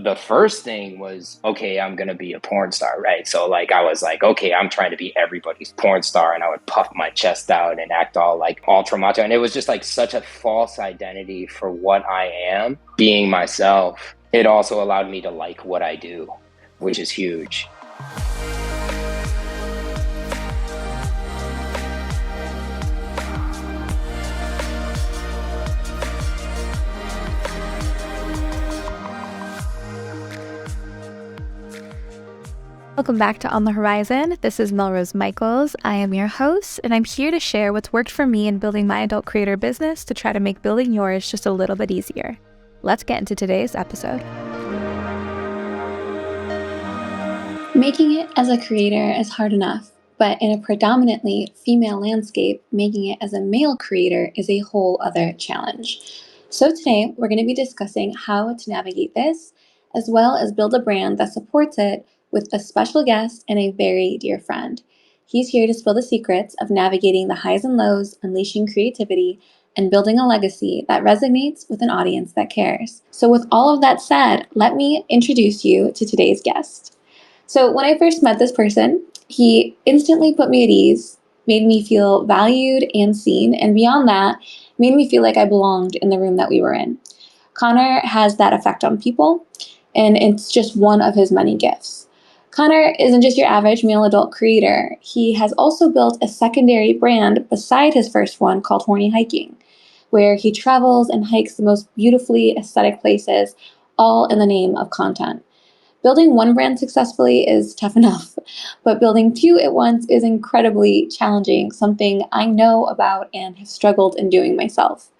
The first thing was, okay, I'm going to be a porn star, right? So like, I was like, okay, I'm trying to be everybody's porn star. And I would puff my chest out and act all like ultra macho. And it was just like such a false identity for what I am being myself. It also allowed me to like what I do, which is huge. Welcome back to On The Horizon. This is Melrose Michaels. I am your host, and I'm here to share what's worked for me in building my adult creator business to try to make building yours just a little bit easier. Let's get into today's episode. Making it as a creator is hard enough, but in a predominantly female landscape, making it as a male creator is a whole other challenge. So today, we're going to be discussing how to navigate this, as well as build a brand that supports it with a special guest and a very dear friend. He's here to spill the secrets of navigating the highs and lows, unleashing creativity, and building a legacy that resonates with an audience that cares. So with all of that said, let me introduce you to today's guest. So when I first met this person, he instantly put me at ease, made me feel valued and seen, and beyond that, made me feel like I belonged in the room that we were in. Conor has that effect on people, and it's just one of his many gifts. Conor isn't just your average male adult creator. He has also built a secondary brand beside his first one called Horny Hiking, where he travels and hikes the most beautifully aesthetic places, all in the name of content. Building one brand successfully is tough enough, but building two at once is incredibly challenging, something I know about and have struggled in doing myself.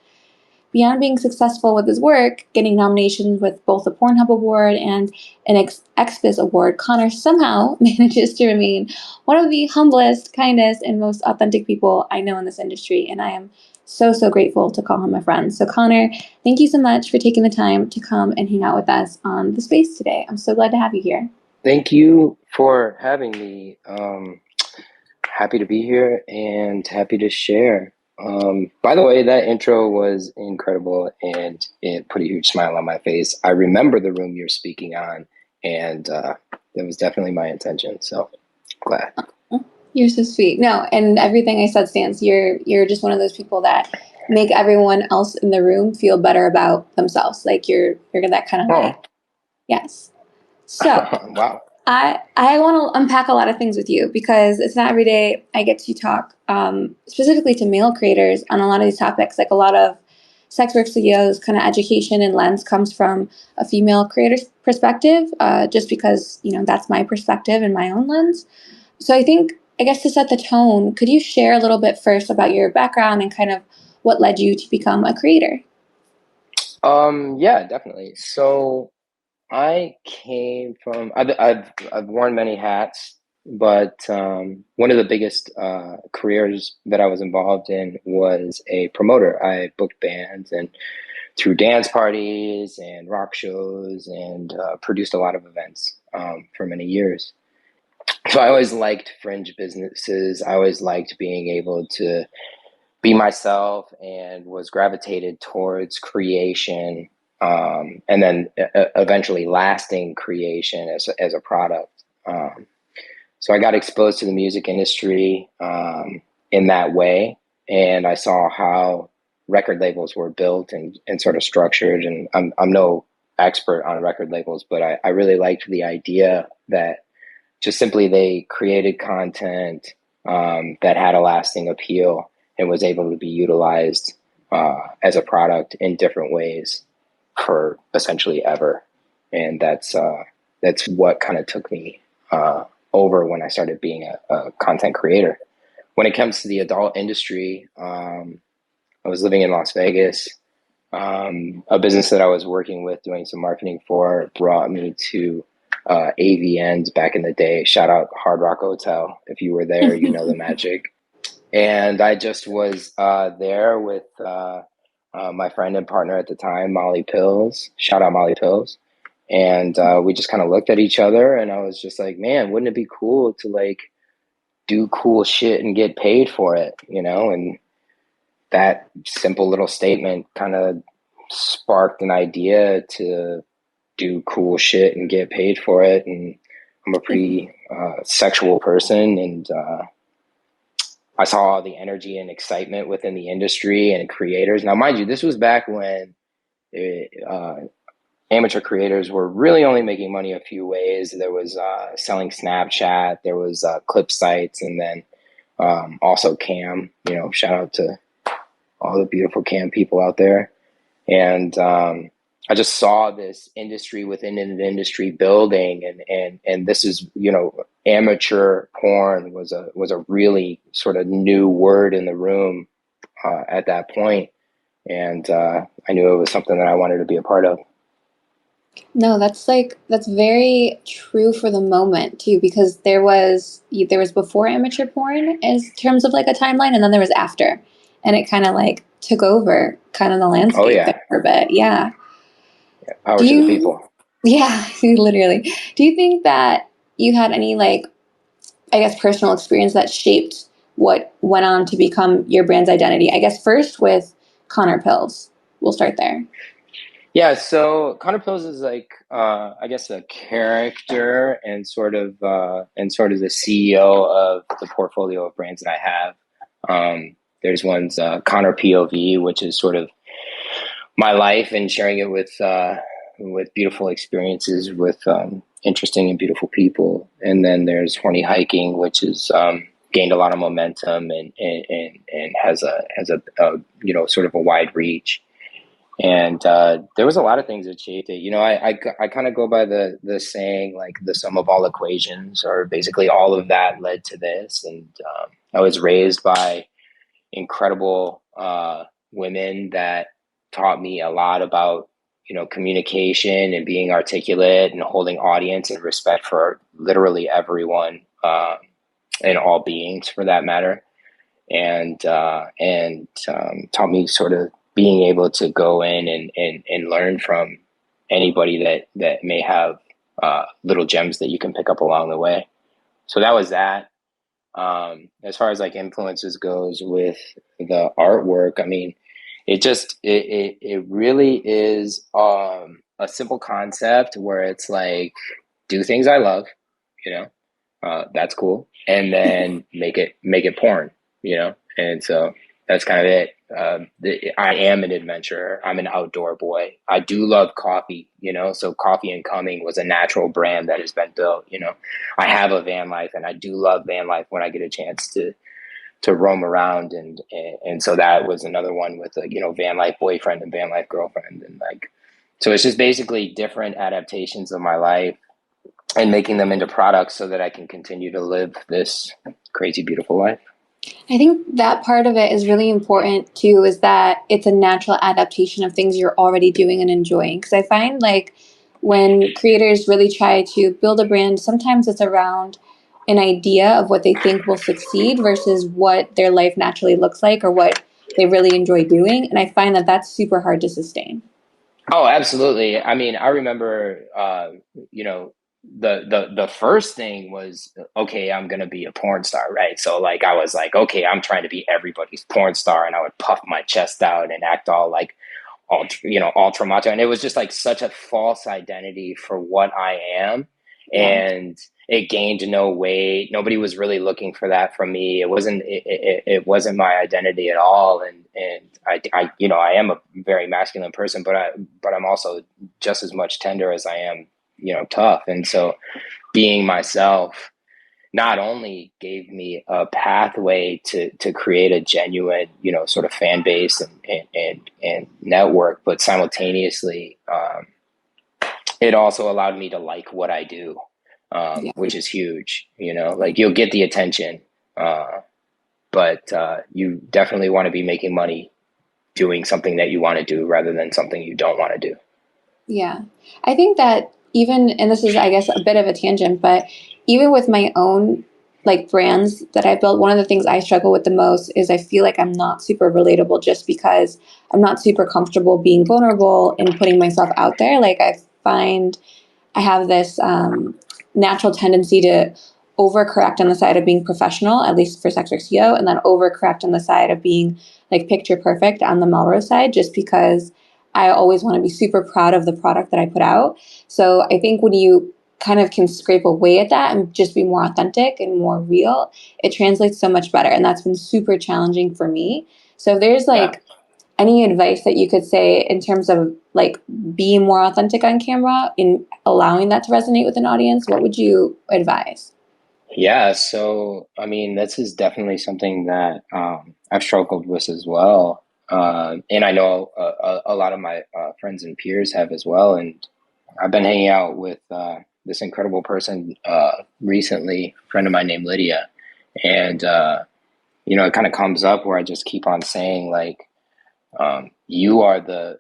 Beyond being successful with his work, getting nominations with both the Pornhub Award and an XBIZ Award, Conor somehow manages to remain one of the humblest, kindest, and most authentic people I know in this industry, and I am so grateful to call him a friend. So Conor, thank you so much for taking the time to come and hang out with us on the space today. I'm so glad to have you here. Thank you for having me. Happy to be here and happy to share. By the way, that intro was incredible and it put a huge smile on my face. I remember the room you're speaking on, and that was definitely my intention. So glad. You're so sweet. No, and everything I said stands. You're just one of those people that make everyone else in the room feel better about themselves. Like you're that kind of like, yes. So wow. I want to unpack a lot of things with you because it's not every day I get to talk specifically to male creators on a lot of these topics. Like a lot of SWCEO's kind of education and lens comes from a female creator's perspective, just because, that's my perspective and my own lens. So I guess to set the tone, could you share a little bit first about your background and kind of what led you to become a creator? Yeah, definitely. So I came from, I've worn many hats, but one of the biggest careers that I was involved in was a promoter. I booked bands and threw dance parties and rock shows and produced a lot of events for many years. So I always liked fringe businesses. I always liked being able to be myself and was gravitated towards creation, and then eventually lasting creation as a product. So I got exposed to the music industry in that way, and I saw how record labels were built and sort of structured. And I'm no expert on record labels, but I really liked the idea that just simply they created content that had a lasting appeal and was able to be utilized as a product in different ways for essentially ever. And that's what kind of took me over when I started being a content creator. When it comes to the adult industry, I was living in Las Vegas. A business that I was working with doing some marketing for brought me to AVNs back in the day. Shout out Hard Rock Hotel. If you were there, you know the magic. And I just was there with my friend and partner at the time, Molly Pills. Shout out Molly Pills. And we just kind of looked at each other, and I was just like, man, wouldn't it be cool to like do cool shit and get paid for it, And that simple little statement kind of sparked an idea to do cool shit and get paid for it. And I'm a pretty sexual person, and I saw all the energy and excitement within the industry and creators. Now, mind you, this was back when amateur creators were really only making money a few ways. There was selling Snapchat, there was clip sites, and then also cam. Shout out to all the beautiful cam people out there. And I just saw this industry within an industry building, and this is, amateur porn was a really sort of new word in the room at that point. And I knew it was something that I wanted to be a part of. No, that's very true for the moment too, because there was before amateur porn in terms of like a timeline, and then there was after, and it kind of like took over kind of the landscape Oh, yeah. there for a bit. Yeah. Power to the people. Yeah, literally. Do you think that you had any like, I guess, personal experience that shaped what went on to become your brand's identity? I guess first with Conor Pills. We'll start there. Yeah, so Conor Pills is like, I guess, a character and sort of the CEO of the portfolio of brands that I have. There's one's Conor POV, which is sort of my life and sharing it with beautiful experiences with interesting and beautiful people. And then there's Horny Hiking, which is gained a lot of momentum and has a sort of a wide reach. And there was a lot of things that shaped it. I kind of go by the saying, like, the sum of all equations, or basically all of that led to this. And I was raised by incredible women that taught me a lot about, communication and being articulate and holding audience and respect for literally everyone and all beings for that matter. And taught me sort of being able to go in and learn from anybody that may have little gems that you can pick up along the way. So that was that. As far as like influences goes with the artwork, I mean, it really is a simple concept where it's like, do things I love, that's cool, and then make it porn, and so that's kind of it. I am an adventurer. I'm an outdoor boy. I do love coffee, so Coffee and Coming was a natural brand that has been built. I have a van life, and I do love van life when I get a chance to roam around, and so that was another one with a van life boyfriend and van life girlfriend, and like, so it's just basically different adaptations of my life and making them into products so that I can continue to live this crazy beautiful life. I think that part of it is really important too, is that it's a natural adaptation of things you're already doing and enjoying. Because I find like when creators really try to build a brand, sometimes it's around an idea of what they think will succeed versus what their life naturally looks like or what they really enjoy doing. And I find that that's super hard to sustain. Oh, absolutely. I mean, I remember, the first thing was, okay, I'm gonna be a porn star, right? So like I was like, okay, I'm trying to be everybody's porn star, and I would puff my chest out and act all like ultra macho, and it was just like such a false identity for what I am. And it gained no weight. Nobody was really looking for that from me. It wasn't my identity at all. And I am a very masculine person, but I'm also just as much tender as I am, tough. And so being myself not only gave me a pathway to create a genuine, sort of fan base and network, but simultaneously, it also allowed me to like what I do, which is huge. Like, you'll get the attention, but you definitely want to be making money doing something that you want to do rather than something you don't want to do. Yeah. I think that even, and this is, I guess, a bit of a tangent, but even with my own like brands that I built, one of the things I struggle with the most is I feel like I'm not super relatable just because I'm not super comfortable being vulnerable and putting myself out there. Like, I find I have this natural tendency to overcorrect on the side of being professional, at least for SWCEO, and then overcorrect on the side of being like picture perfect on the Melrose side, just because I always want to be super proud of the product that I put out. So I think when you kind of can scrape away at that and just be more authentic and more real, it translates so much better. And that's been super challenging for me. So if there's Yeah. like any advice that you could say in terms of like being more authentic on camera in allowing that to resonate with an audience, what would you advise? Yeah, so I mean, this is definitely something that I've struggled with as well. And I know a lot of my friends and peers have as well. And I've been hanging out with this incredible person recently, a friend of mine named Lydia. And, it kind of comes up where I just keep on saying, like, you are the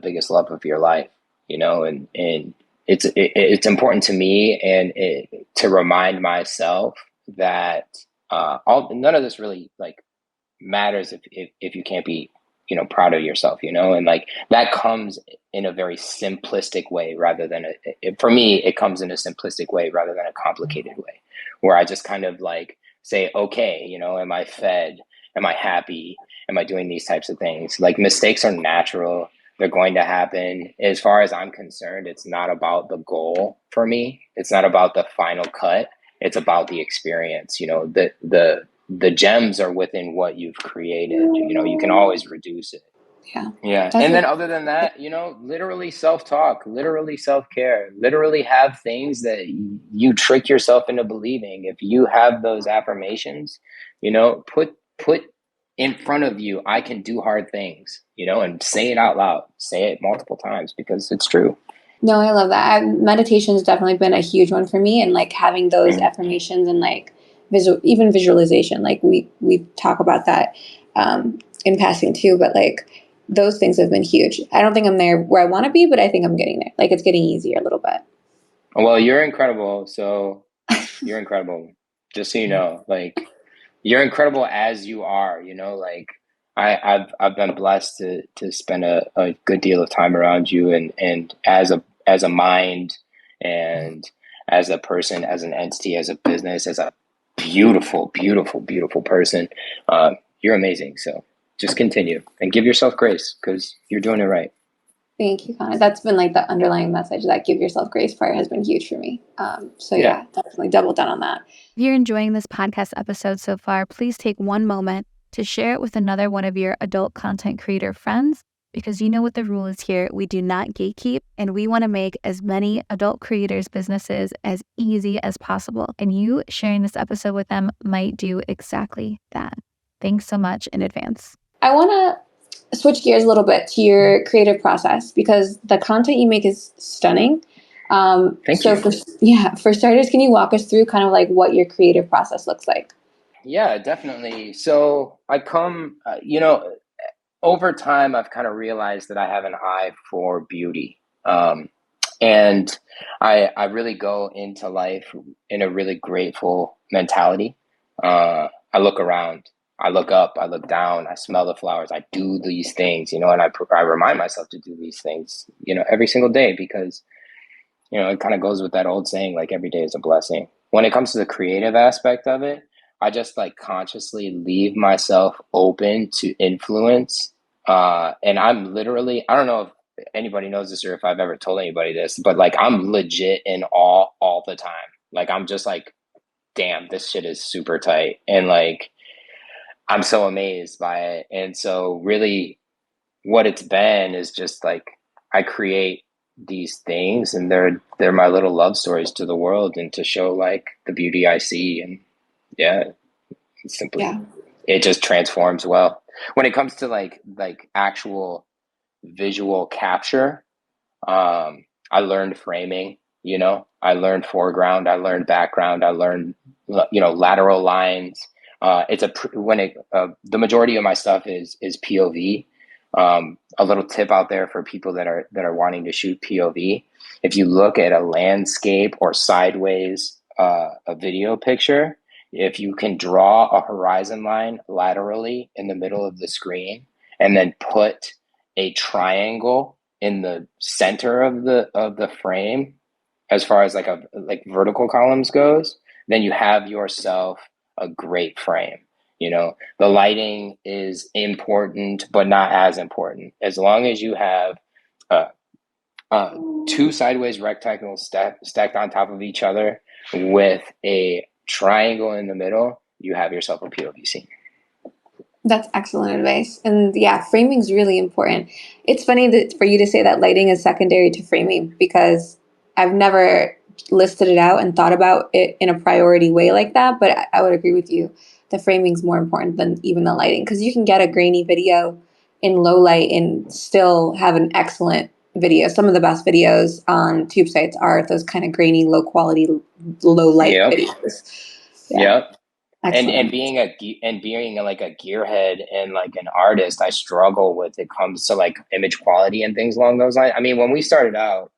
biggest love of your life, and it's important to me to remind myself that none of this really like matters if you can't be proud of yourself, and like that comes in a very simplistic way rather than for me it comes in a simplistic way rather than a complicated way, where I just kind of like say, okay, am I fed, am I happy, am I doing these types of things? Like mistakes are natural, they're going to happen. As far as I'm concerned, it's not about the goal for me, it's not about the final cut, it's about the experience. The gems are within what you've created. You can always reduce it. Yeah. Yeah. That's And a then other than that, literally self-talk, literally self-care, literally have things that you trick yourself into believing. If you have those affirmations, put in front of you, I can do hard things, and say it out loud, say it multiple times because it's true. No, I love that. Meditation has definitely been a huge one for me, and like having those Mhm. affirmations and like even visualization. Like we talk about that in passing too, but like those things have been huge. I don't think I'm there where I want to be, but I think I'm getting there. Like it's getting easier a little bit. Well, you're incredible. So you're incredible. Just so you know, like you're incredible as you are, like I've been blessed to spend a good deal of time around you, and as a mind, and as a person, as an entity, as a business, as a beautiful, beautiful, beautiful person. You're amazing. So just continue and give yourself grace because you're doing it right. Thank you, Connor. That's been like the underlying message, that give yourself grace part has been huge for me. So Yeah. yeah, definitely double down on that. If you're enjoying this podcast episode so far, please take one moment to share it with another one of your adult content creator friends, because you know what the rule is here. We do not gatekeep, and we want to make as many adult creators' businesses as easy as possible. And you sharing this episode with them might do exactly that. Thanks so much in advance. I want to switch gears a little bit to your creative process because the content you make is stunning. Thank So you. for starters, can you walk us through kind of like what your creative process looks like? Yeah, definitely. So I come, over time, I've kind of realized that I have an eye for beauty. And I really go into life in a really grateful mentality. I look around, I look up, I look down, I smell the flowers, I do these things, and I remind myself to do these things, every single day because, it kind of goes with that old saying, like every day is a blessing. When it comes to the creative aspect of it, I just like consciously leave myself open to influence. And I'm literally, I don't know if anybody knows this or if I've ever told anybody this, but like I'm legit in awe all the time. Like I'm just like, damn, this shit is super tight. And like, I'm so amazed by it. And so really what it's been is just like, I create these things and they're my little love stories to the world and to show like the beauty I see. And yeah, it's simply, Yeah. it just transforms well. When it comes to like actual visual capture, I learned framing, I learned foreground, I learned background, I learned, lateral lines. It's the majority of my stuff is POV. A little tip out there for people that are wanting to shoot POV. If you look at a landscape or sideways, a video picture, if you can draw a horizon line laterally in the middle of the screen and then put a triangle in the center of the frame as far as like vertical columns goes, then you have yourself a great frame. The lighting is important, but not as important. As long as you have uh, two sideways rectangles stacked on top of each other with a triangle in the middle, you have yourself a POV scene. That's excellent advice. And yeah, framing is really important. It's funny that for you to say that lighting is secondary to framing, because I've never listed it out and thought about it in a priority way like that. But I would agree with you. The framing is more important than even the lighting, because you can get a grainy video in low light and still have an excellent video. Some of the best videos on tube sites are those kind of grainy, low quality, low light Yep. videos. Yeah. Yep. Excellent. And being like a gearhead and like an artist, I struggle with it comes to like image quality and things along those lines. I mean, when we started out,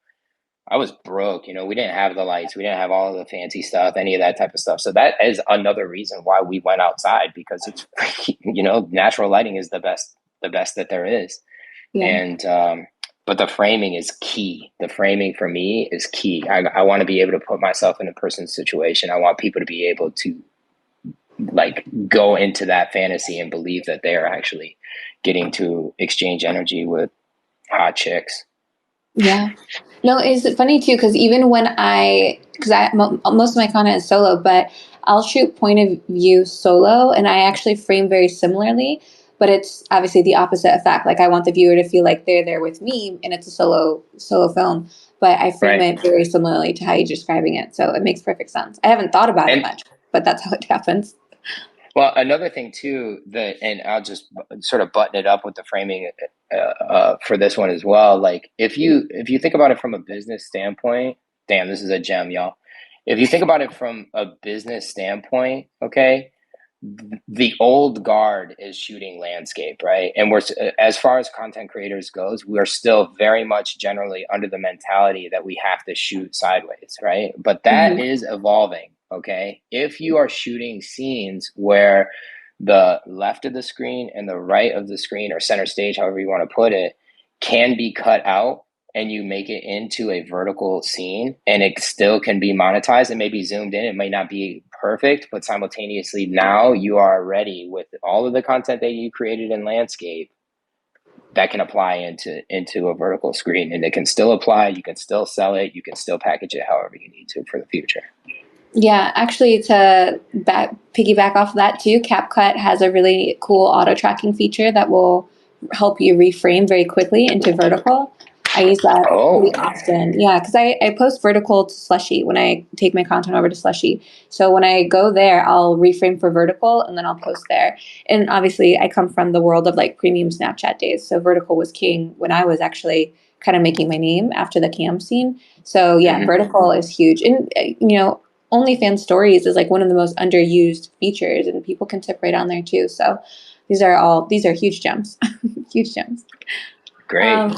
I was broke. We didn't have the lights, we didn't have all of the fancy stuff, any of that type of stuff. So that is another reason why we went outside, because it's natural lighting is the best that there is. Yeah. And but the framing is key. The framing for me is key. I want to be able to put myself in a person's situation. I want people to be able to like go into that fantasy and believe that they are actually getting to exchange energy with hot chicks. Yeah. No, it's funny too, because even when most of my content is solo, but I'll shoot point of view solo, and I actually frame very similarly, but it's obviously the opposite effect. Like I want the viewer to feel like they're there with me, and it's a solo film, but I frame Right. it very similarly to how you're describing it. So it makes perfect sense. I haven't thought about it much, but that's how it happens. Well, another thing too, and I'll just sort of button it up with the framing for this one as well. Like if you think about it from a business standpoint, damn, this is a gem, y'all. If you think about it from a business standpoint, okay, the old guard is shooting landscape, right? And we're, as far as content creators goes, we're still very much generally under the mentality that we have to shoot sideways, right? But that is evolving. Okay, if you are shooting scenes where the left of the screen and the right of the screen, or center stage, however you want to put it, can be cut out, and you make it into a vertical scene, and it still can be monetized and maybe zoomed in, it might not be perfect, but simultaneously now you are ready with all of the content that you created in landscape that can apply into a vertical screen, and it can still apply, you can still sell it, you can still package it however you need to for the future. Yeah, actually, to piggyback off of that too, CapCut has a really cool auto tracking feature that will help you reframe very quickly into vertical. I use that pretty often. Yeah, because I post vertical to Slushy when I take my content over to Slushy. So when I go there, I'll reframe for vertical and then I'll post there. And obviously, I come from the world of like premium Snapchat days. So vertical was king when I was actually kind of making my name after the cam scene. So yeah, vertical is huge. And, OnlyFans stories is like one of the most underused features, and people can tip right on there too. So these are huge gems, huge gems. Great.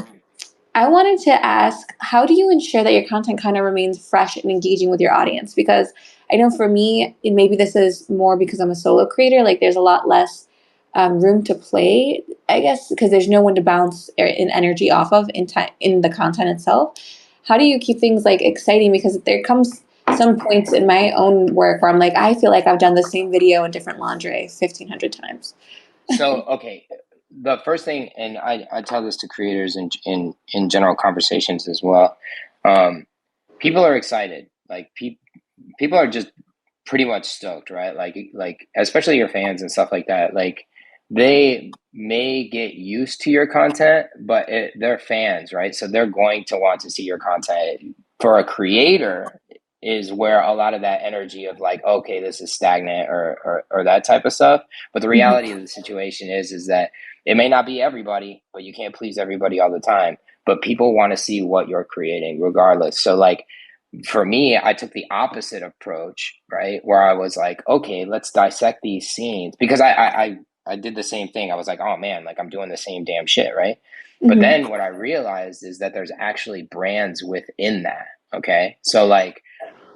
I wanted to ask, how do you ensure that your content kind of remains fresh and engaging with your audience? Because I know for me, and maybe this is more because I'm a solo creator, like there's a lot less room to play, I guess, because there's no one to bounce in energy off of in the content itself. How do you keep things like exciting? Because there comes some points in my own work where I'm like, I feel like I've done the same video in different lingerie 1,500 times. So, okay, the first thing, and I tell this to creators in general conversations as well. People are excited. Like people are just pretty much stoked, right? Like especially your fans and stuff like that. Like they may get used to your content, but they're fans, right? So they're going to want to see your content. For a creator, is where a lot of that energy of like, okay, this is stagnant or that type of stuff. But the reality of the situation is that it may not be everybody, but you can't please everybody all the time. But people want to see what you're creating regardless. So like for me, I took the opposite approach, right? Where I was like, okay, let's dissect these scenes, because I did the same thing. I was like, oh man, like I'm doing the same damn shit, right? But then what I realized is that there's actually brands within that. Okay. So like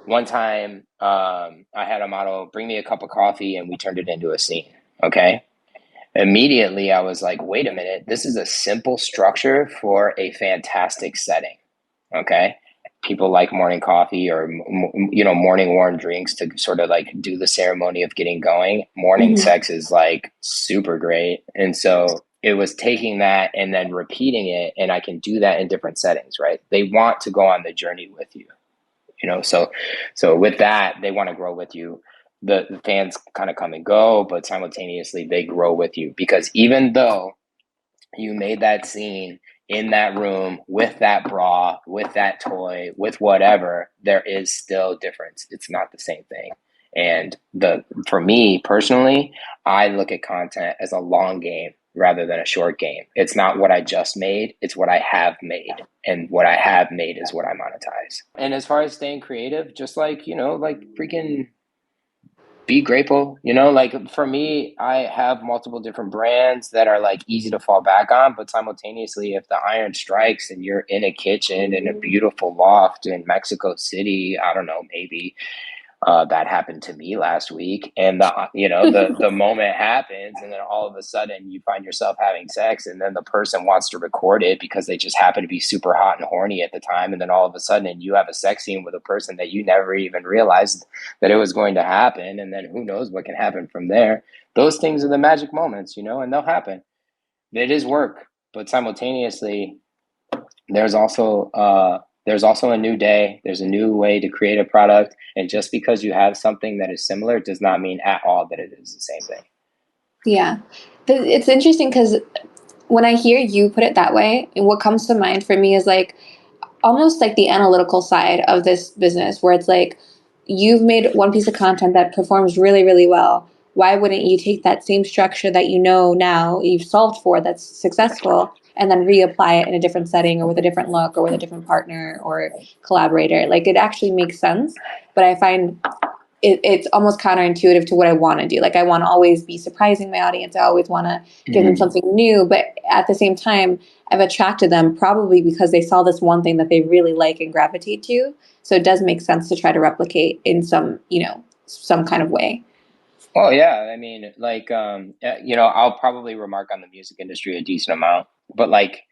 one time I had a model bring me a cup of coffee and we turned it into a scene. Okay. Immediately I was like, wait a minute, this is a simple structure for a fantastic setting. Okay. people like morning coffee or morning warm drinks to sort of like do the ceremony of getting going. Morning Mhm. sex is like super great. And so it was taking that and then repeating it, and I can do that in different settings, right? They want to go on the journey with you, so with that, they want to grow with you. The fans kind of come and go, but simultaneously they grow with you, because even though you made that scene in that room with that bra, with that toy, with whatever, there is still difference. It's not the same thing. And for me personally, I look at content as a long game rather than a short game. It's not what I just made, it's what I have made. And what I have made is what I monetize. And as far as staying creative, just like, like freaking be grateful. Like for me, I have multiple different brands that are like easy to fall back on, but simultaneously, if the iron strikes and you're in a kitchen in a beautiful loft in Mexico City, I don't know, maybe that happened to me last week, and the moment happens, and then all of a sudden you find yourself having sex, and then the person wants to record it because they just happen to be super hot and horny at the time, and then all of a sudden you have a sex scene with a person that you never even realized that it was going to happen, and then who knows what can happen from there. Those things are the magic moments, and they'll happen. It is work, but simultaneously there's also a new day. There's a new way to create a product, and just because you have something that is similar does not mean at all that it is the same thing. Yeah. It's interesting because when I hear you put it that way, what comes to mind for me is like almost like the analytical side of this business, where it's like you've made one piece of content that performs really, really well. Why wouldn't you take that same structure that now you've solved for that's successful, and then reapply it in a different setting or with a different look or with a different partner or collaborator? Like it actually makes sense, but I find it's almost counterintuitive to what I want to do. Like I want to always be surprising my audience. I always want to give them something new, but at the same time, I've attracted them probably because they saw this one thing that they really like and gravitate to. So it does make sense to try to replicate in some kind of way. Oh yeah, I mean, like, I'll probably remark on the music industry a decent amount, but like,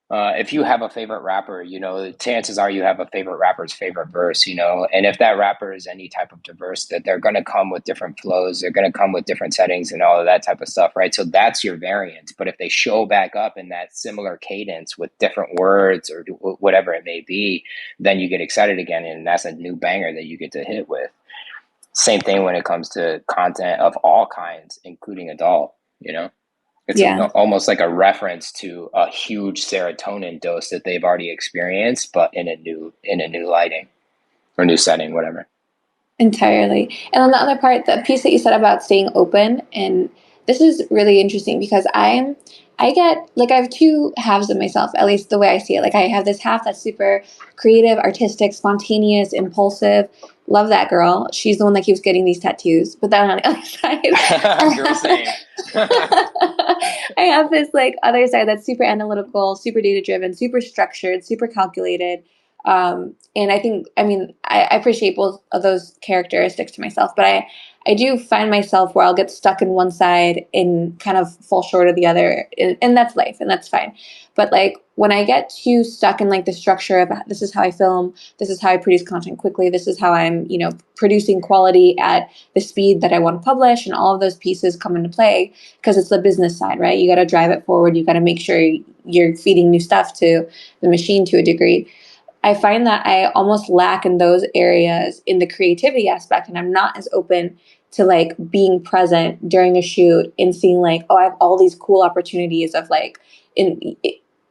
if you have a favorite rapper, the chances are you have a favorite rapper's favorite verse, and if that rapper is any type of diverse, that they're going to come with different flows, they're going to come with different settings and all of that type of stuff, right? So that's your variant. But if they show back up in that similar cadence with different words or whatever it may be, then you get excited again, and that's a new banger that you get to hit with. Same thing when it comes to content of all kinds, including adult. It's Yeah. almost like a reference to a huge serotonin dose that they've already experienced, but in a new lighting or new setting, whatever. Entirely. And on the other part, the piece that you said about staying open, and this is really interesting because I get like I have two halves of myself, at least the way I see it. Like I have this half that's super creative, artistic, spontaneous, impulsive. Love that girl. She's the one that keeps getting these tattoos. But then on the other Girl, side, same. I have this like other side that's super analytical, super data driven, super structured, super calculated. And I appreciate both of those characteristics to myself, but I do find myself where I'll get stuck in one side and kind of fall short of the other. And that's life, and that's fine. But like when I get too stuck in like the structure of this is how I film, this is how I produce content quickly, this is how I'm, producing quality at the speed that I want to publish, and all of those pieces come into play because it's the business side, right? You got to drive it forward. You got to make sure you're feeding new stuff to the machine to a degree. I find that I almost lack in those areas in the creativity aspect, and I'm not as open to like being present during a shoot and seeing like, oh, I have all these cool opportunities of like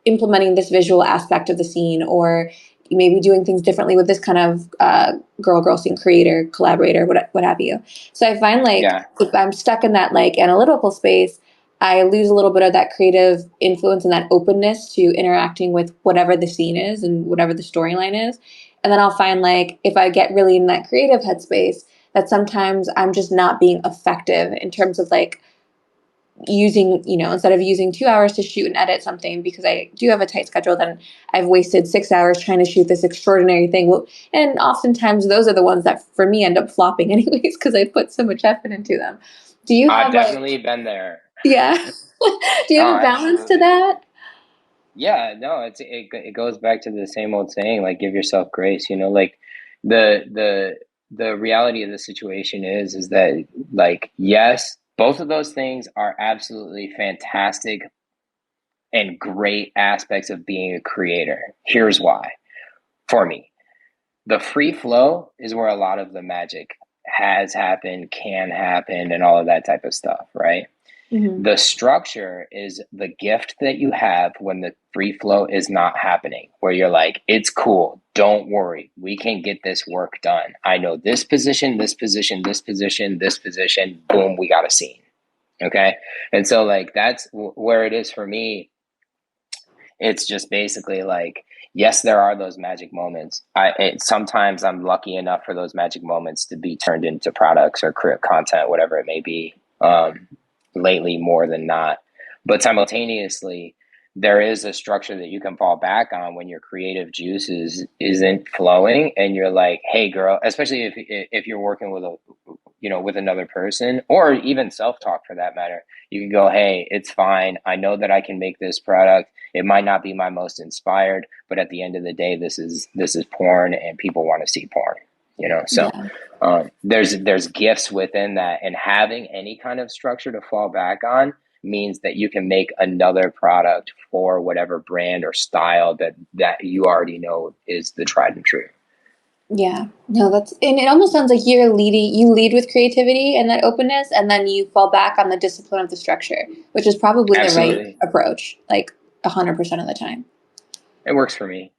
implementing this visual aspect of the scene, or maybe doing things differently with this kind of girl scene creator, collaborator, what have you. So I find like Yeah. if I'm stuck in that like analytical space, I lose a little bit of that creative influence and that openness to interacting with whatever the scene is and whatever the storyline is. And then I'll find like if I get really in that creative headspace, that sometimes I'm just not being effective in terms of like using, instead of using 2 hours to shoot and edit something because I do have a tight schedule, then I've wasted 6 hours trying to shoot this extraordinary thing. And oftentimes those are the ones that for me end up flopping anyways because I put so much effort into them. Do you I've have like, definitely been there. yeah. Do you Oh, have a balance to absolutely. that? Yeah, no, it goes back to the same old saying, like give yourself grace, like the reality of the situation is that like yes, both of those things are absolutely fantastic and great aspects of being a creator. Here's why. For me, the free flow is where a lot of the magic has happened, can happen, and all of that type of stuff, right? Mm-hmm. The structure is the gift that you have when the free flow is not happening, where you're like, it's cool. Don't worry. We can get this work done. I know this position, this position, this position, this position. Boom, we got a scene. Okay. And so, like, that's where it is for me. It's just basically like, yes, there are those magic moments. Sometimes I'm lucky enough for those magic moments to be turned into products or create content, whatever it may be. Lately, more than not, but simultaneously, there is a structure that you can fall back on when your creative juices isn't flowing, and you're like, "Hey, girl," especially if you're working with with another person, or even self talk for that matter. You can go, "Hey, it's fine. I know that I can make this product. It might not be my most inspired, but at the end of the day, this is porn, and people want to see porn. So Yeah. there's gifts within that, and having any kind of structure to fall back on means that you can make another product for whatever brand or style that you already know is the tried and true. Yeah. No, and it almost sounds like you lead with creativity and that openness, and then you fall back on the discipline of the structure, which is probably the right Absolutely, approach, like 100% of the time. it works for me.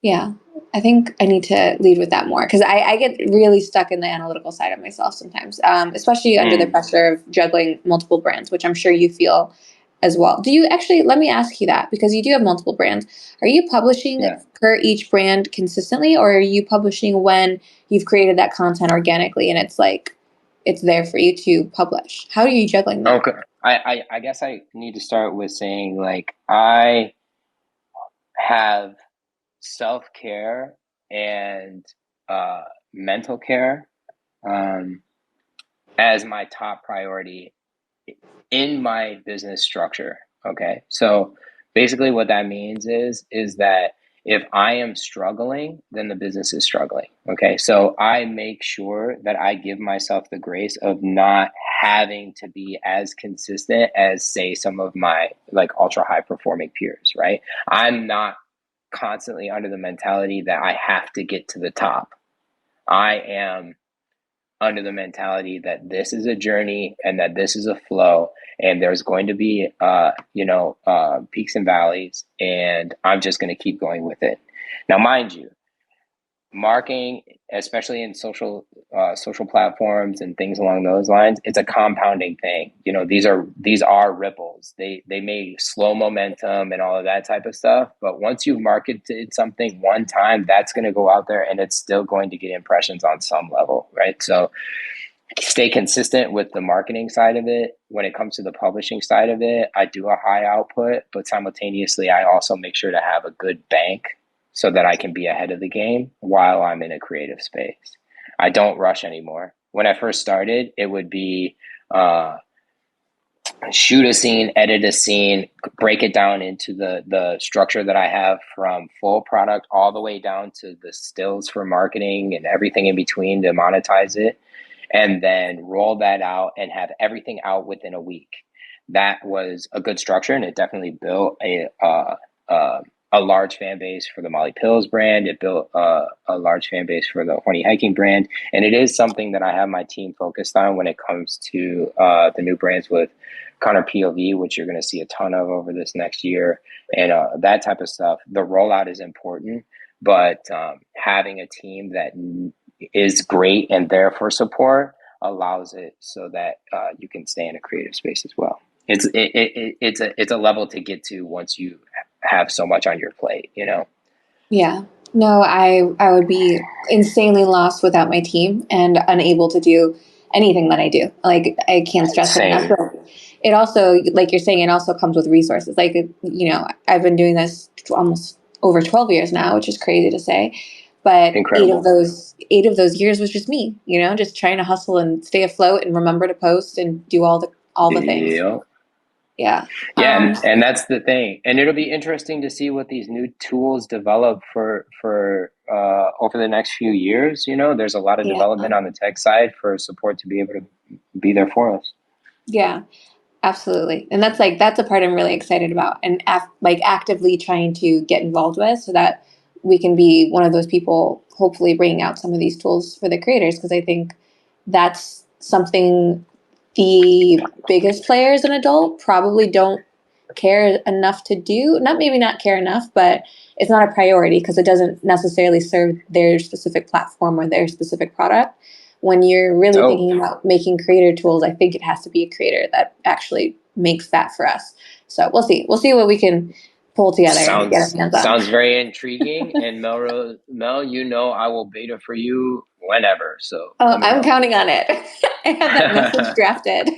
Yeah. I think I need to lead with that more because I get really stuck in the analytical side of myself sometimes, especially under the Mm, pressure of juggling multiple brands, which I'm sure you feel as well. Do you actually, let me ask you that because you do have multiple brands. Are you publishing yeah. per each brand consistently, or are you publishing when you've created that content organically and it's like, it's there for you to publish? How are you juggling that? Okay. I guess I need to start with saying like I have self care and uh, mental care um, as my top priority in my business structure. Okay. So basically what that means is that if I am struggling, then the business is struggling. Okay. So I make sure that I give myself the grace of not having to be as consistent as say some of my like ultra high performing peers, right? I'm not constantly under the mentality that I have to get to the top. I am under the mentality that this is a journey and that this is a flow, and there's going to be peaks and valleys, and I'm just going to keep going with it. Now mind you, marketing, especially in social platforms and things along those lines, it's a compounding thing. These are ripples. They may slow momentum and all of that type of stuff, but once you've marketed something one time, that's going to go out there and it's still going to get impressions on some level, right? So stay consistent with the marketing side of it. When it comes to the publishing side of it, I do a high output, but simultaneously, I also make sure to have a good bank so that I can be ahead of the game while I'm in a creative space. I don't rush anymore. When I first started, it would be uh, shoot a scene, edit a scene, break it down into the structure that I have from full product all the way down to the stills for marketing and everything in between to monetize it, and then roll that out and have everything out within a week. That was a good structure, and it definitely built a large fan base for the Molly Pills brand. It built a large fan base for the Horny Hiking brand, and it is something that I have my team focused on when it comes to the new brands with Conor POV, which you're going to see a ton of over this next year, and that type of stuff. The rollout is important, but having a team that is great and there for support allows it so that you can stay in a creative space as well. It's a level to get to once you have so much on your plate. Yeah. No, I would be insanely lost without my team and unable to do anything that I do. Like I can't stress it enough. Same. But it also, like you're saying, it also comes with resources. Like I've been doing this almost over 12 years now, which is crazy to say. But Incredible. eight of those years was just me, just trying to hustle and stay afloat and remember to post and do all the things. Yeah. Yeah. Yeah, Um, and that's the thing. And it'll be interesting to see what these new tools develop for over the next few years. You know, there's a lot of yeah. development on the tech side for support to be able to be there for us. Yeah. Absolutely. And that's a part I'm really excited about and actively trying to get involved with so that we can be one of those people hopefully bringing out some of these tools for the creators because I think that's something the biggest players in adult probably don't care enough to do. Not maybe not care enough, but it's not a priority because it doesn't necessarily serve their specific platform or their specific product. When you're really Oh, thinking about making creator tools, I think it has to be a creator that actually makes that for us. So we'll see. We'll see what we can pull together and get our hands on. sounds very intriguing. And Mel, you know I will beta for you whenever. So let me I'm know. counting on it. I have that message drafted.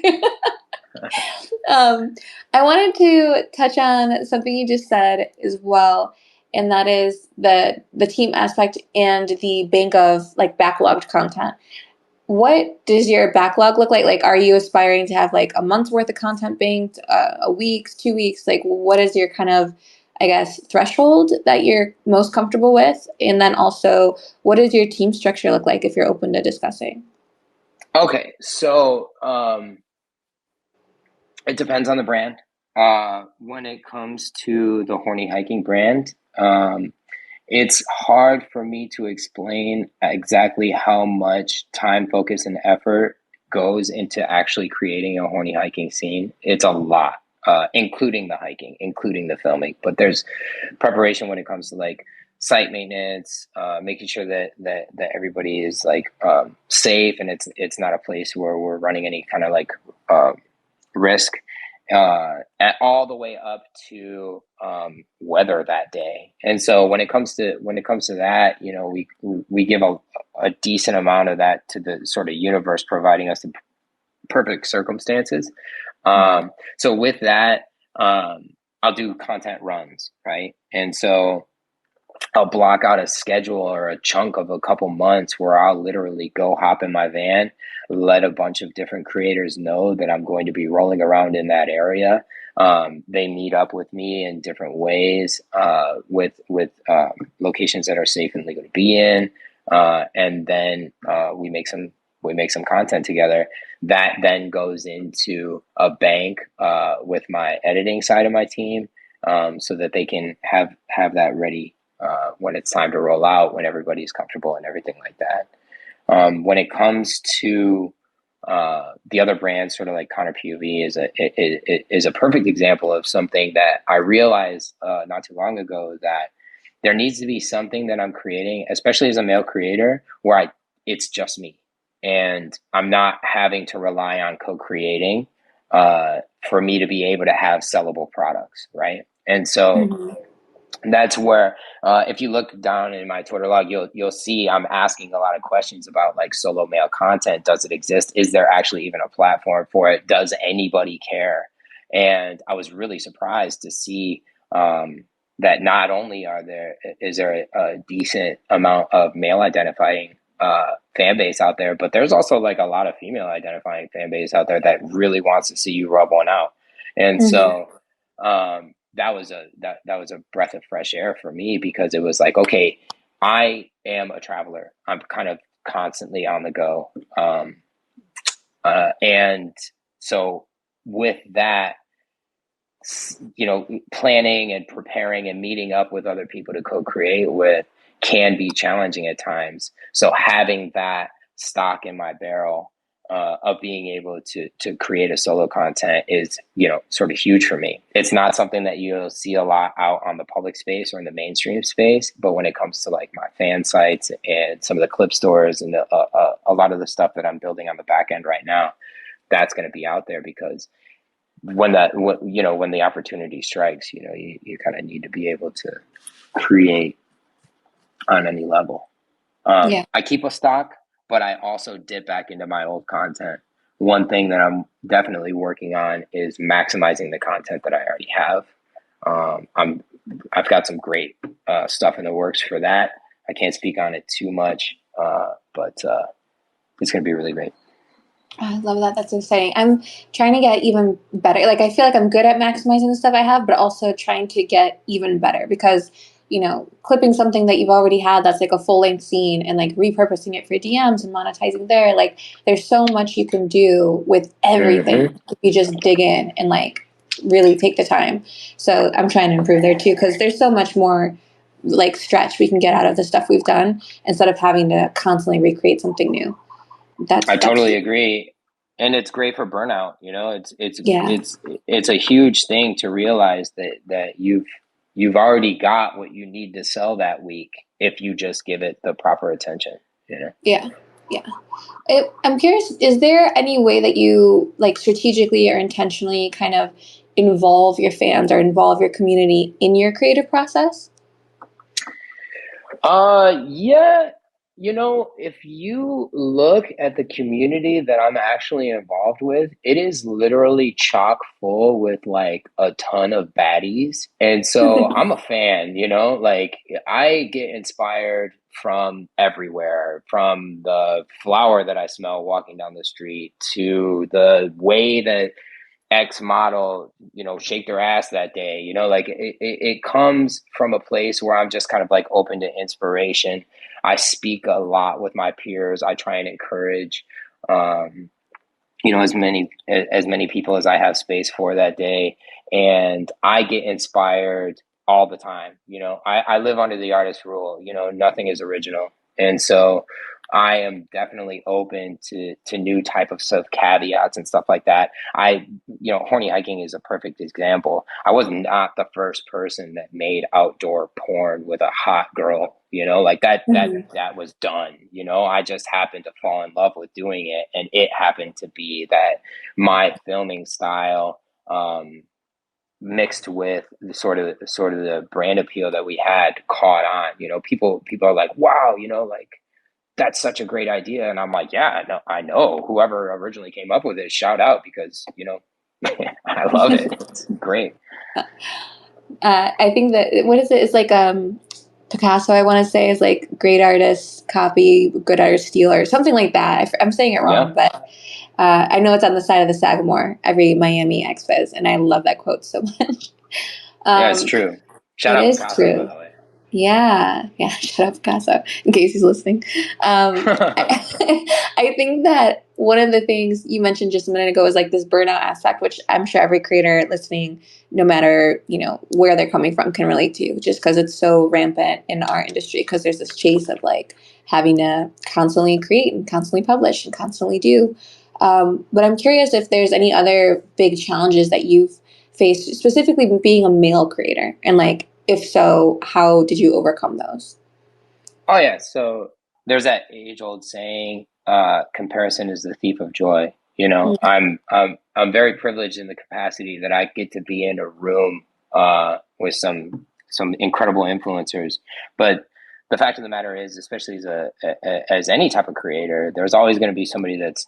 um, I wanted to touch on something you just said as well, and that is the team aspect and the bank of like backlogged content. What does your backlog look like? Like, are you aspiring to have like a month's worth of content banked, a week's, 2 weeks? Like, what is your kind of, I guess, threshold that you're most comfortable with? And then also, what does your team structure look like if you're open to discussing? Okay, so it depends on the brand. When it comes to the Horny Hiking brand, it's hard for me to explain exactly how much time, focus, and effort goes into actually creating a horny hiking scene. It's a lot, including the hiking, including the filming. But there's preparation when it comes to like site maintenance, making sure that everybody is like safe and it's not a place where we're running any kind of like risk, at all the way up to weather that day. And so when it comes to that, you know, we give a decent amount of that to the sort of universe providing us the perfect circumstances. So with that, I'll do content runs, right? And so I'll block out a schedule or a chunk of a couple months where I'll literally go hop in my van, let a bunch of different creators know that I'm going to be rolling around in that area. They meet up with me in different ways, with locations that are safe and legal to be in, and then we make some content together. That then goes into a bank with my editing side of my team, so that they can have that ready when it's time to roll out, when everybody's comfortable and everything like that. When it comes to the other brands, sort of like Conor POV is a perfect example of something that I realized not too long ago, that there needs to be something that I'm creating, especially as a male creator, where it's just me and I'm not having to rely on co-creating for me to be able to have sellable products, right? And so Mhm. that's where, if you look down in my Twitter log, you'll see I'm asking a lot of questions about like solo male content. Does it exist? Is there actually even a platform for it? Does anybody care? And I was really surprised to see that not only is there a decent amount of male identifying fan base out there, but there's also like a lot of female identifying fan base out there that really wants to see you rub one out. And Mhm. so that was a breath of fresh air for me, because it was like, okay, I am a traveler. I'm kind of constantly on the go, and so with that, planning and preparing and meeting up with other people to co-create with can be challenging at times. So having that stock in my barrel, of being able to create a solo content is, sort of huge for me. It's not something that you'll see a lot out on the public space or in the mainstream space, but when it comes to like my fan sites and some of the clip stores and a lot of the stuff that I'm building on the back end right now, that's going to be out there, because when the opportunity strikes, you kind of need to be able to create on any level. Yeah. I keep a stock, but I also dip back into my old content. One thing that I'm definitely working on is maximizing the content that I already have. I've got some great stuff in the works for that. I can't speak on it too much, but it's going to be really great. I love that. That's exciting. I'm trying to get even better. Like, I feel like I'm good at maximizing the stuff I have, but also trying to get even better because, clipping something that you've already had that's like a full length scene and like repurposing it for DMs and monetizing there. Like, there's so much you can do with everything Hmm. if you just dig in and like really take the time. So I'm trying to improve there too because there's so much more like stretch we can get out of the stuff we've done instead of having to constantly recreate something new. I That's totally agree. And it's great for burnout, yeah. it's a huge thing to realize that you've already got what you need to sell that week if you just give it the proper attention, you know. Yeah. Yeah. I'm curious, is there any way that you like strategically or intentionally kind of involve your fans or involve your community in your creative process? Yeah, if you look at the community that I'm actually involved with, it is literally chock full with like a ton of baddies. And so I'm a fan, like I get inspired from everywhere, from the flower that I smell walking down the street to the way that X model, shake their ass that day, like it comes from a place where I'm just kind of like open to inspiration. I speak a lot with my peers. I try and encourage, um, as many people as I have space for that day. And I get inspired all the time. I live under the artist rule, nothing is original. And so I am definitely open to new type of stuff, caveats and stuff like that. Horny hiking is a perfect example. I was not the first person that made outdoor porn with a hot girl, like that was done. I just happened to fall in love with doing it, and it happened to be that my filming style, mixed with the sort of the brand appeal that we had caught on. People are like, wow, like that's such a great idea. And I'm like, yeah, no, I know whoever originally came up with it, shout out, because I love it. It's great. I think that what is it? It's like Picasso. I want to say is like great artists copy, good artists steal, or something like that. I'm saying it wrong, Yeah. but I know it's on the side of the Sagamore every Miami Expo, and I love that quote so much. Yeah, it's Um, true. Shout it out is Picasso, by true. the way. Yeah, yeah. Shut up, Picasso, in case he's listening. I think that one of the things you mentioned just a minute ago is like this burnout aspect, which I'm sure every creator listening, no matter where they're coming from, can relate to, just because it's so rampant in our industry. Because there's this chase of like having to constantly create and constantly publish and constantly do. But I'm curious if there's any other big challenges that you've faced, specifically being a male creator, and like if so, how did you overcome those? Oh yeah, so there's that age-old saying, comparison is the thief of joy. I'm very privileged in the capacity that I get to be in a room with some incredible influencers. But the fact of the matter is, especially as any type of creator, there's always going to be somebody that's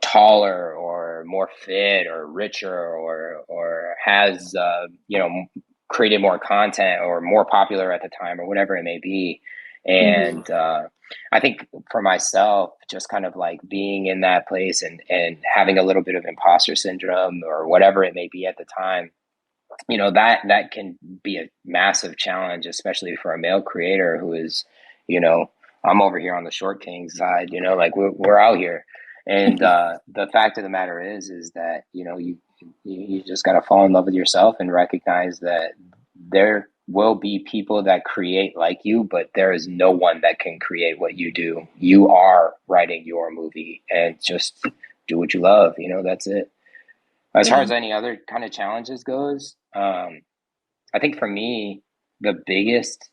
taller or more fit or richer or has created more content or more popular at the time or whatever it may be. Mm-hmm. And I think for myself, just kind of like being in that place and having a little bit of imposter syndrome or whatever it may be at the time, that can be a massive challenge, especially for a male creator who is, you know, I'm over here on the short king side, like we're out here. And the fact of the matter is that, you just got to fall in love with yourself and recognize that there will be people that create like you, but there is no one that can create what you do. You are writing your movie, and just do what you love. That's it. As far Yeah. as any other kind of challenges goes, I think for me, the biggest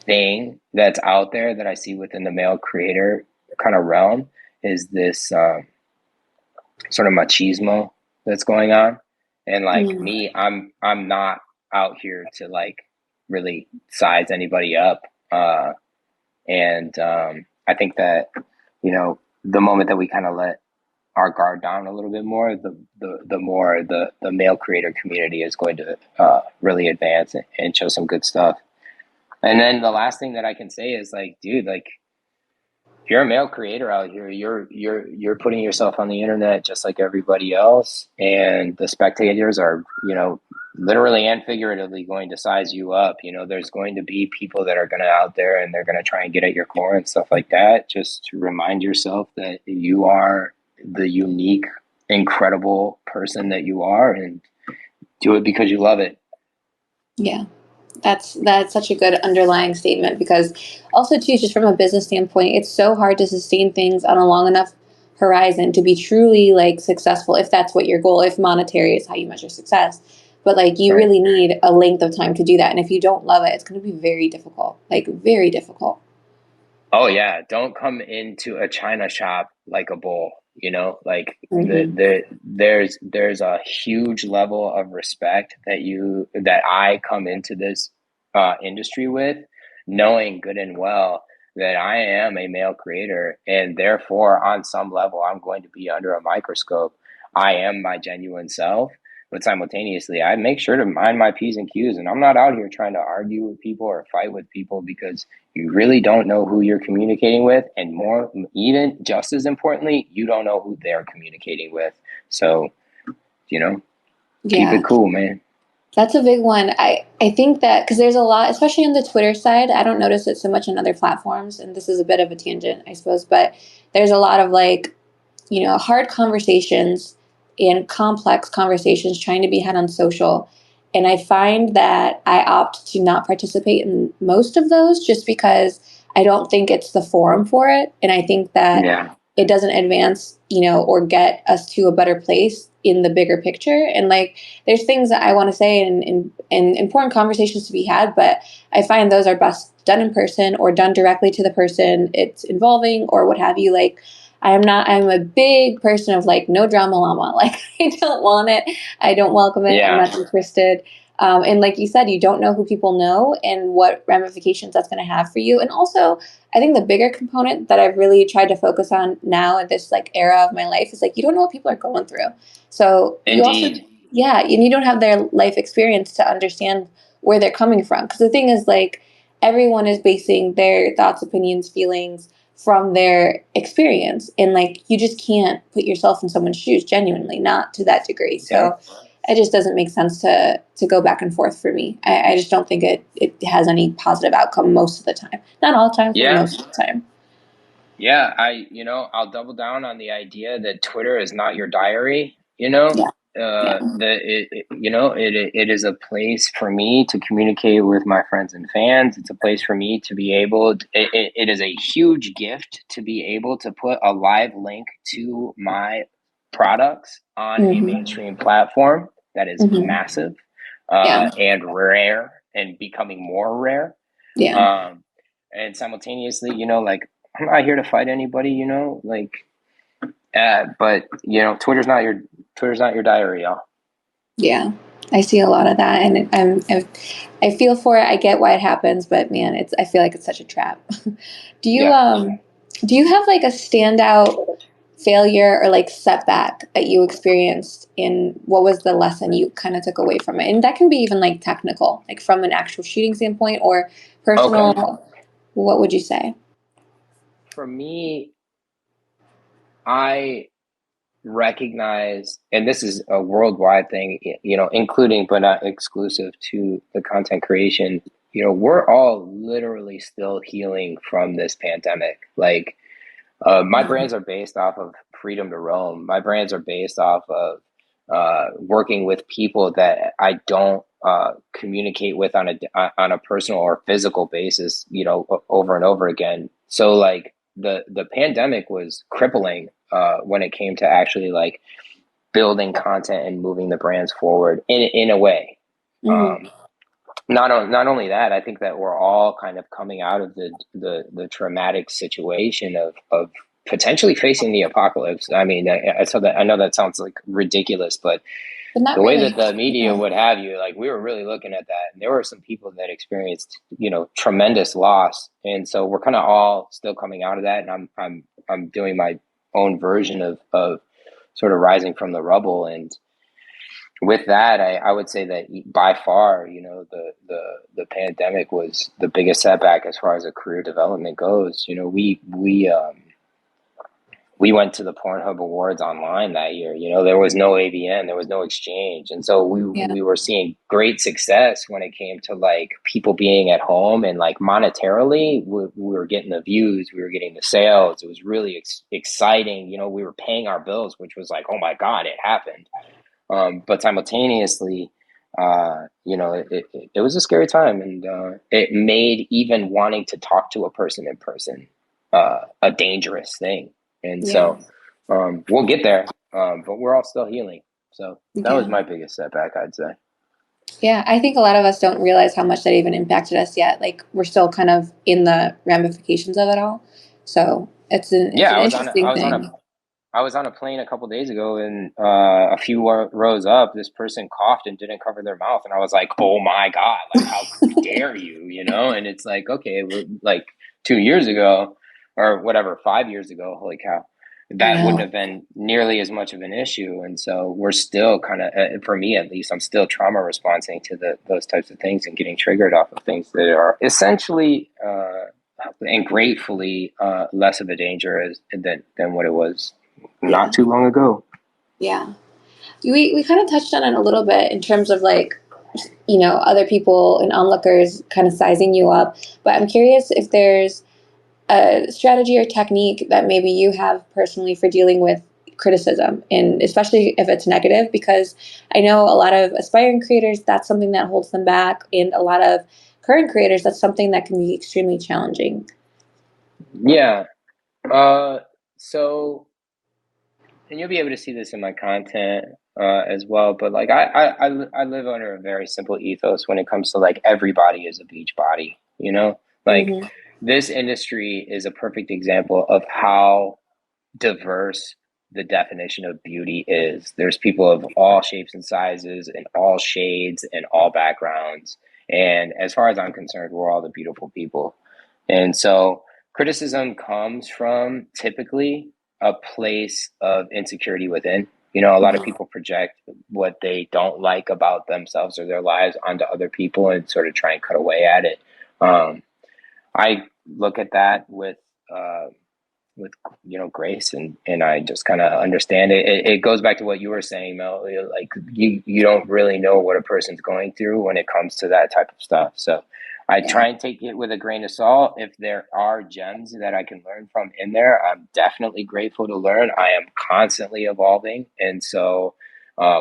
thing that's out there that I see within the male creator kind of realm is this sort of machismo that's going on. And like Mm. me, I'm not out here to like really size anybody up. And I think that, the moment that we kind of let our guard down a little bit more, the more the male creator community is going to really advance and show some good stuff. And then the last thing that I can say is like, dude, like you're a male creator out here, you're putting yourself on the internet just like everybody else, and the spectators are, literally and figuratively going to size you up. There's going to be people that are going to out there and they're going to try and get at your core and stuff like that. Just to remind yourself that you are the unique, incredible person that you are, and do it because you love it. Yeah. That's such a good underlying statement, because also too, just from a business standpoint, it's so hard to sustain things on a long enough horizon to be truly like successful, if that's what your goal, if monetary is how you measure success. But like you Right. really need a length of time to do that. And if you don't love it, it's going to be very difficult, like very difficult. Oh yeah, don't come into a china shop like a bull, like Hmm. there's a huge level of respect that I come into this industry with, knowing good and well that I am a male creator, and therefore on some level I'm going to be under a microscope. I am my genuine self, but simultaneously I make sure to mind my P's and Q's, and I'm not out here trying to argue with people or fight with people, because you really don't know who you're communicating with, and more, even just as importantly, you don't know who they're communicating with. So, you know, keep Yeah. it cool, man. That's a big one. I think that because there's a lot, especially on the Twitter side, I don't notice it so much on other platforms. And this is a bit of a tangent, I suppose, but there's a lot of like, hard conversations and complex conversations trying to be had on social. And I find that I opt to not participate in most of those just because I don't think it's the forum for it. And I think that Yeah. it doesn't advance, or get us to a better place in the bigger picture. And like, there's things that I want to say and important conversations to be had, but I find those are best done in person or done directly to the person it's involving or what have you. Like, I'm a big person of like, no drama llama. Like, I don't want it. I don't welcome it. I'm Yeah. not interested. And like you said, you don't know who people know and what ramifications that's going to have for you. And also, I think the bigger component that I've really tried to focus on now at this like era of my life is like, you don't know what people are going through. So you also, Indeed. yeah, and you don't have their life experience to understand where they're coming from. Because the thing is, like, everyone is basing their thoughts, opinions, feelings from their experience. And like, you just can't put yourself in someone's shoes genuinely, not to that degree. Yep. So it just doesn't make sense to go back and forth for me. I just don't think it has any positive outcome most of the time. Not all the time, but Yeah. most of the time. Yeah. I'll double down on the idea that Twitter is not your diary, Yeah. Yeah. it is a place for me to communicate with my friends and fans. It's a place for me to be able it is a huge gift to be able to put a live link to my products on a Mm-hmm. mainstream platform that is Mm-hmm. massive, Yeah. and rare, and becoming more rare. Yeah. um, and simultaneously, like, I'm not here to fight anybody, like, but Twitter's not your diary, y'all. Yeah. I see a lot of that, and I feel for it. I get why it happens, but man, I feel like it's such a trap. do you Yeah. um do you have like a standout failure or like setback that you experienced, in what was the lesson you kind of took away from it? And that can be even like technical, like from an actual shooting standpoint or Okay. personal. What would you say? For me, I recognize, and this is a worldwide thing, including but not exclusive to the content creation. We're all literally still healing from this pandemic. Like, my Mhm. brands are based off of freedom to roam. My brands are based off of working with people that I don't communicate with on a personal or physical basis, over and over again. So like the pandemic was crippling when it came to actually like building content and moving the brands forward in a way. Mhm. Um, not only that, I think that we're all kind of coming out of the traumatic situation of potentially facing the apocalypse. I mean, I know that sounds like ridiculous, but But not the way really. that the media Yeah. would have you, like, we were really looking at that, and there were some people that experienced, tremendous loss, and so we're kind of all still coming out of that, and I'm doing my own version of sort of rising from the rubble, and with that, I would say that by far, the pandemic was the biggest setback as far as a career development goes. We went to the Pornhub Awards online that year. There was no AVN, there was no exchange, and so Yeah. we were seeing great success when it came to like people being at home and like monetarily, we were getting the views, we were getting the sales. It was really exciting. We were paying our bills, which was like, oh my God, it happened. But simultaneously, it was a scary time, and it made even wanting to talk to a person in person a dangerous thing. And Yeah. so we'll get there, but we're all still healing. So that was Yeah. my biggest setback, I'd say. Yeah, I think a lot of us don't realize how much that even impacted us yet. Like we're still kind of in the ramifications of it all. So it's Yeah, an interesting thing. I was on a plane a couple days ago, and a few rows up, this person coughed and didn't cover their mouth, and I was like, "Oh my God! Like, how dare you?" And it's like, okay, like 2 years ago, or whatever, 5 years ago. Holy cow, I that wouldn't know. have been nearly as much of an issue, and so we're still kind of, for me at least, I'm still trauma responding to those types of things and getting triggered off of things that are essentially. And gratefully less of a danger than what it was not Yeah. too long ago. Yeah. We kind of touched on it a little bit in terms of like, other people and onlookers kind of sizing you up. But I'm curious if there's a strategy or technique that maybe you have personally for dealing with criticism, and especially if it's negative, because I know a lot of aspiring creators, that's something that holds them back. And a lot of current creators, that's something that can be extremely challenging. Yeah. So, and you'll be able to see this in my content as well. But like, I live under a very simple ethos when it comes to like everybody is a beach body. Like Mm-hmm. this industry is a perfect example of how diverse the definition of beauty is. There's people of all shapes and sizes and all shades and all backgrounds. And as far as I'm concerned, we're all the beautiful people. And so criticism comes from typically a place of insecurity within. A lot of Mm-hmm. people project what they don't like about themselves or their lives onto other people and sort of try and cut away at it. Um, I look at that uh, with grace, and I just kind of understand it. It goes back to what you were saying, Mel. Like you don't really know what a person's going through when it comes to that type of stuff. So I Yeah. try and take it with a grain of salt. If there are gems that I can learn from in there, I'm definitely grateful to learn. I am constantly evolving, and so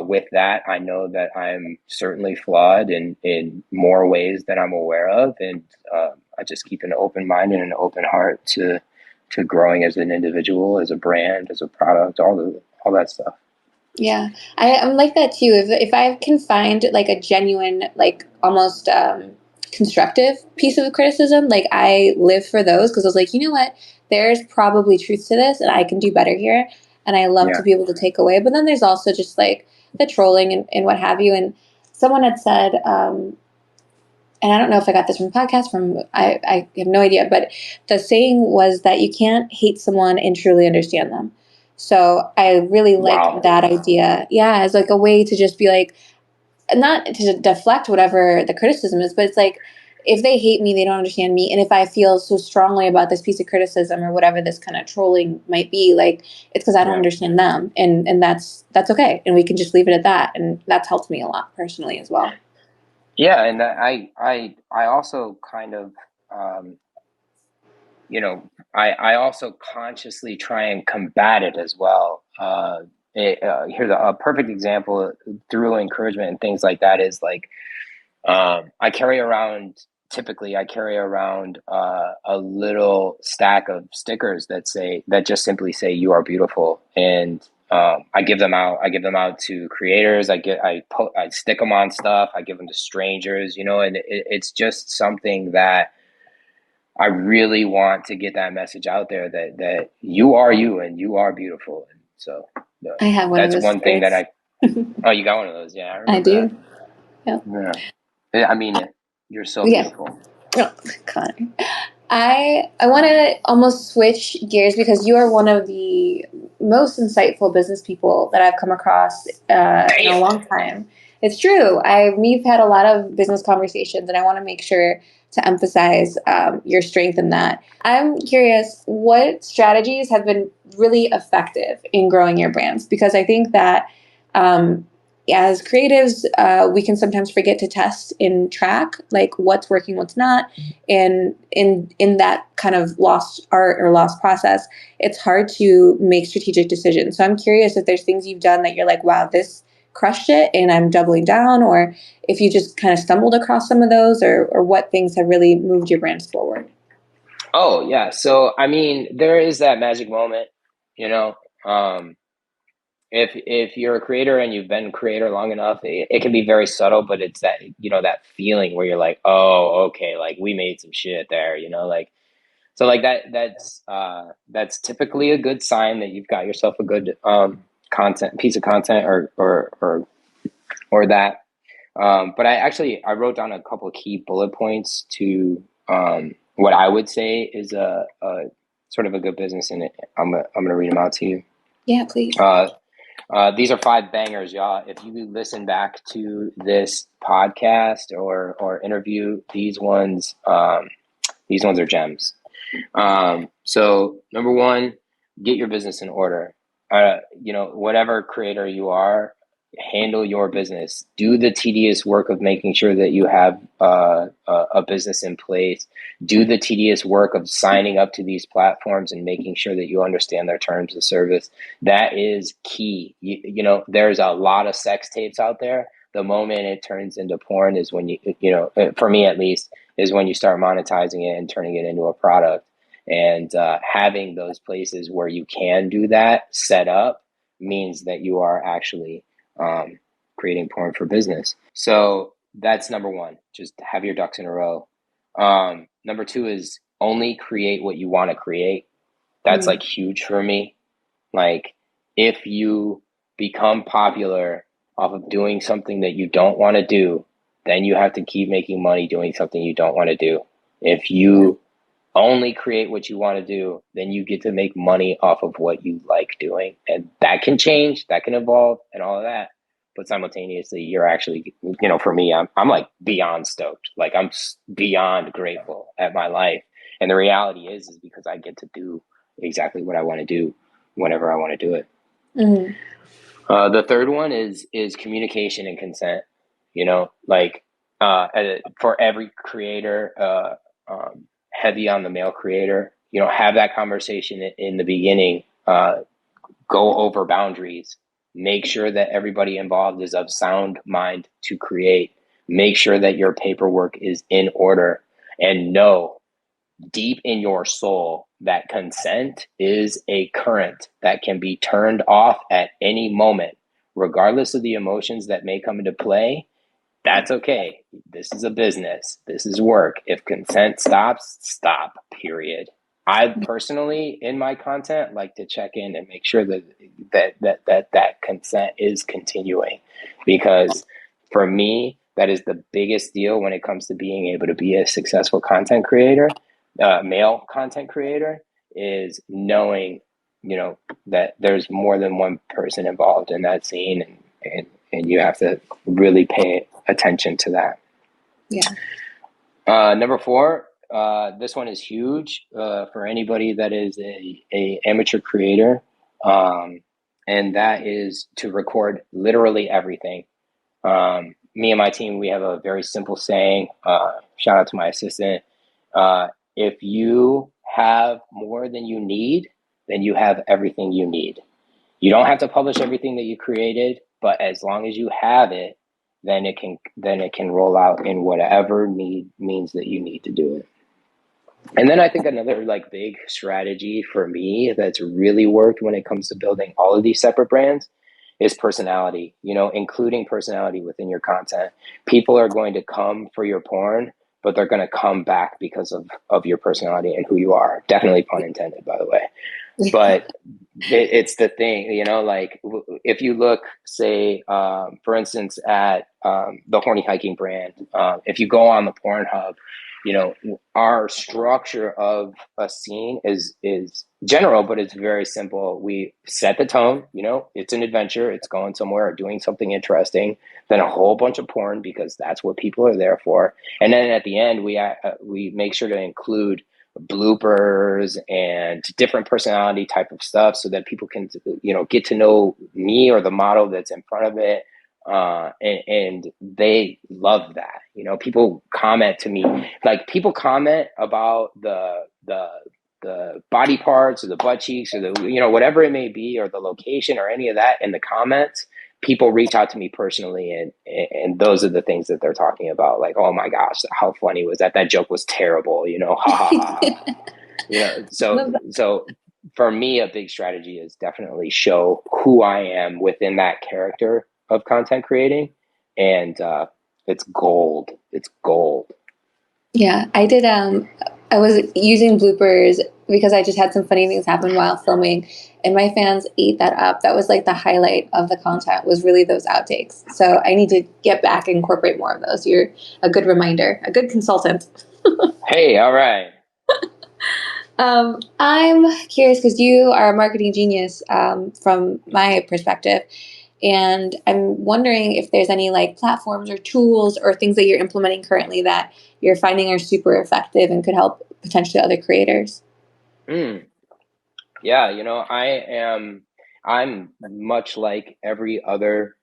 with that, I know that I'm certainly flawed in more ways than I'm aware of, and I just keep an open mind and an open heart to growing as an individual, as a brand, as a product, all that stuff. Yeah, I'm like that too. If I can find like a genuine, like almost constructive piece of criticism, like I live for those, because I was like, you know what, there's probably truth to this, and I can do better here, and I love to Yeah, be able to take away. But then there's also just like the trolling and what have you. And someone had said, and I don't know if I got this from a podcast, I have no idea, but the saying was that you can't hate someone and truly understand them. So I really like wow. that idea. Yeah, as like a way to just be like, not to deflect whatever the criticism is, but it's like, if they hate me, they don't understand me. And if I feel so strongly about this piece of criticism or whatever this kind of trolling might be, like it's because I don't Yeah, understand them. And that's okay. And we can just leave it at that. And that's helped me a lot personally as well. yeah, and I also kind of um, you know I also consciously try and combat it as well. Here's a perfect example through encouragement and things like that is like I carry around typically I carry around a little stack of stickers that just simply say you are beautiful, and I give them out. I give them out to creators. I stick them on stuff. I give them to strangers, and it's just something that I really want to get that message out there that you are you and you are beautiful. And so I have one of that's those one thing that stickers. I. Oh, you got one of those? Yeah, I I remember that. do. Yeah. Yeah. I mean, you're so Yeah. beautiful. Oh, Connor. I want to almost switch gears because you are one of the most insightful business people that I've come across in a long time. It's true. We've had a lot of business conversations, and I want to make sure to emphasize your strength in that. I'm curious, what strategies have been really effective in growing your brands? Because I think that as creatives, we can sometimes forget to test and track like what's working, what's not, and in that kind of lost art or lost process, it's hard to make strategic decisions. So I'm curious if there's things you've done that you're like, wow, this crushed it and I'm doubling down, or if you just kind of stumbled across some of those, or what things have really moved your brands forward. Oh yeah. So I mean, there is that magic moment, you know. If you're a creator and you've been a creator long enough, it can be very subtle, but it's that, you know, that feeling where you're like, oh, okay, like we made some shit there, you know, like so like that's typically a good sign that you've got yourself a good content piece of content or that. But I wrote down a couple of key bullet points to what I would say is a sort of a good business, and I'm gonna read them out to you. Yeah, please. These are 5 bangers, y'all. If you listen back to this podcast or interview, these ones are gems. So number 1, get your business in order. You know, whatever creator you are, handle your business. Do the tedious work of making sure that you have a business in place. Do the tedious work of signing up to these platforms and making sure that you understand their terms of service. That is key. You know, there's a lot of sex tapes out there. The moment it turns into porn is when you know, for me at least, is when you start monetizing it and turning it into a product. And having those places where you can do that set up means that you are actually creating porn for business. So that's number 1. Just have your ducks in a row. Number 2 is only create what you want to create. That's like huge for me. Like if you become popular off of doing something that you don't want to do, then you have to keep making money doing something you don't want to do. If you only create what you want to do, then you get to make money off of what you like doing. And that can change, that can evolve and all of that. But simultaneously, you're actually, you know, for me, I'm like beyond stoked. Like I'm beyond grateful at my life. And the reality is because I get to do exactly what I want to do whenever I want to do it. The third one is communication and consent. You know, like for every creator, heavy on the male creator, you know, have that conversation in the beginning, go over boundaries, make sure that everybody involved is of sound mind to create, make sure that your paperwork is in order, and know deep in your soul that consent is a current that can be turned off at any moment, regardless of the emotions that may come into play. That's okay. This is a business. This is work. If consent stops, stop, period. I personally, in my content, like to check in and make sure that consent is continuing, because for me, that is the biggest deal when it comes to being able to be a successful content creator, male content creator, is knowing, you know, that there's more than one person involved in that scene, and you have to really pay attention to that. Yeah. Number 4, this one is huge for anybody that is a amateur creator, and that is to record literally everything. Me and my team, we have a very simple saying. Shout out to my assistant. If you have more than you need, then you have everything you need. You don't have to publish everything that you created, but as long as you have it, then it can roll out in whatever means that you need to do it. And then I think another like big strategy for me that's really worked when it comes to building all of these separate brands is personality, you know, including personality within your content. People are going to come for your porn, but they're going to come back because of your personality and who you are. Definitely pun intended, by the way. But it's the thing, you know, like if you look, say, for instance, at the Horny Hiking brand, if you go on the Pornhub, our structure of a scene is general, but it's very simple. We set the tone, it's an adventure, it's going somewhere or doing something interesting, then a whole bunch of porn because that's what people are there for. And then at the end, we make sure to include bloopers and different personality type of stuff so that people can, get to know me or the model that's in front of it. And they love that. People comment to me, like people comment about the body parts or the butt cheeks or the, whatever it may be, or the location or any of that in the comments. People reach out to me personally, and those are the things that they're talking about. Like, oh my gosh, how funny was that? That joke was terrible, ha ha ha ha. So for me, a big strategy is definitely show who I am within that character of content creating, and it's gold. It's gold. Yeah, I did. I was using bloopers because I just had some funny things happen while filming, and my fans ate that up. That was like the highlight of the content, was really those outtakes. So I need to get back and incorporate more of those. You're a good reminder, a good consultant. Hey, all right. I'm curious because you are a marketing genius, from my perspective. And I'm wondering if there's any like platforms or tools or things that you're implementing currently that you're finding are super effective and could help potentially other creators. Mm. Yeah, I'm much like every other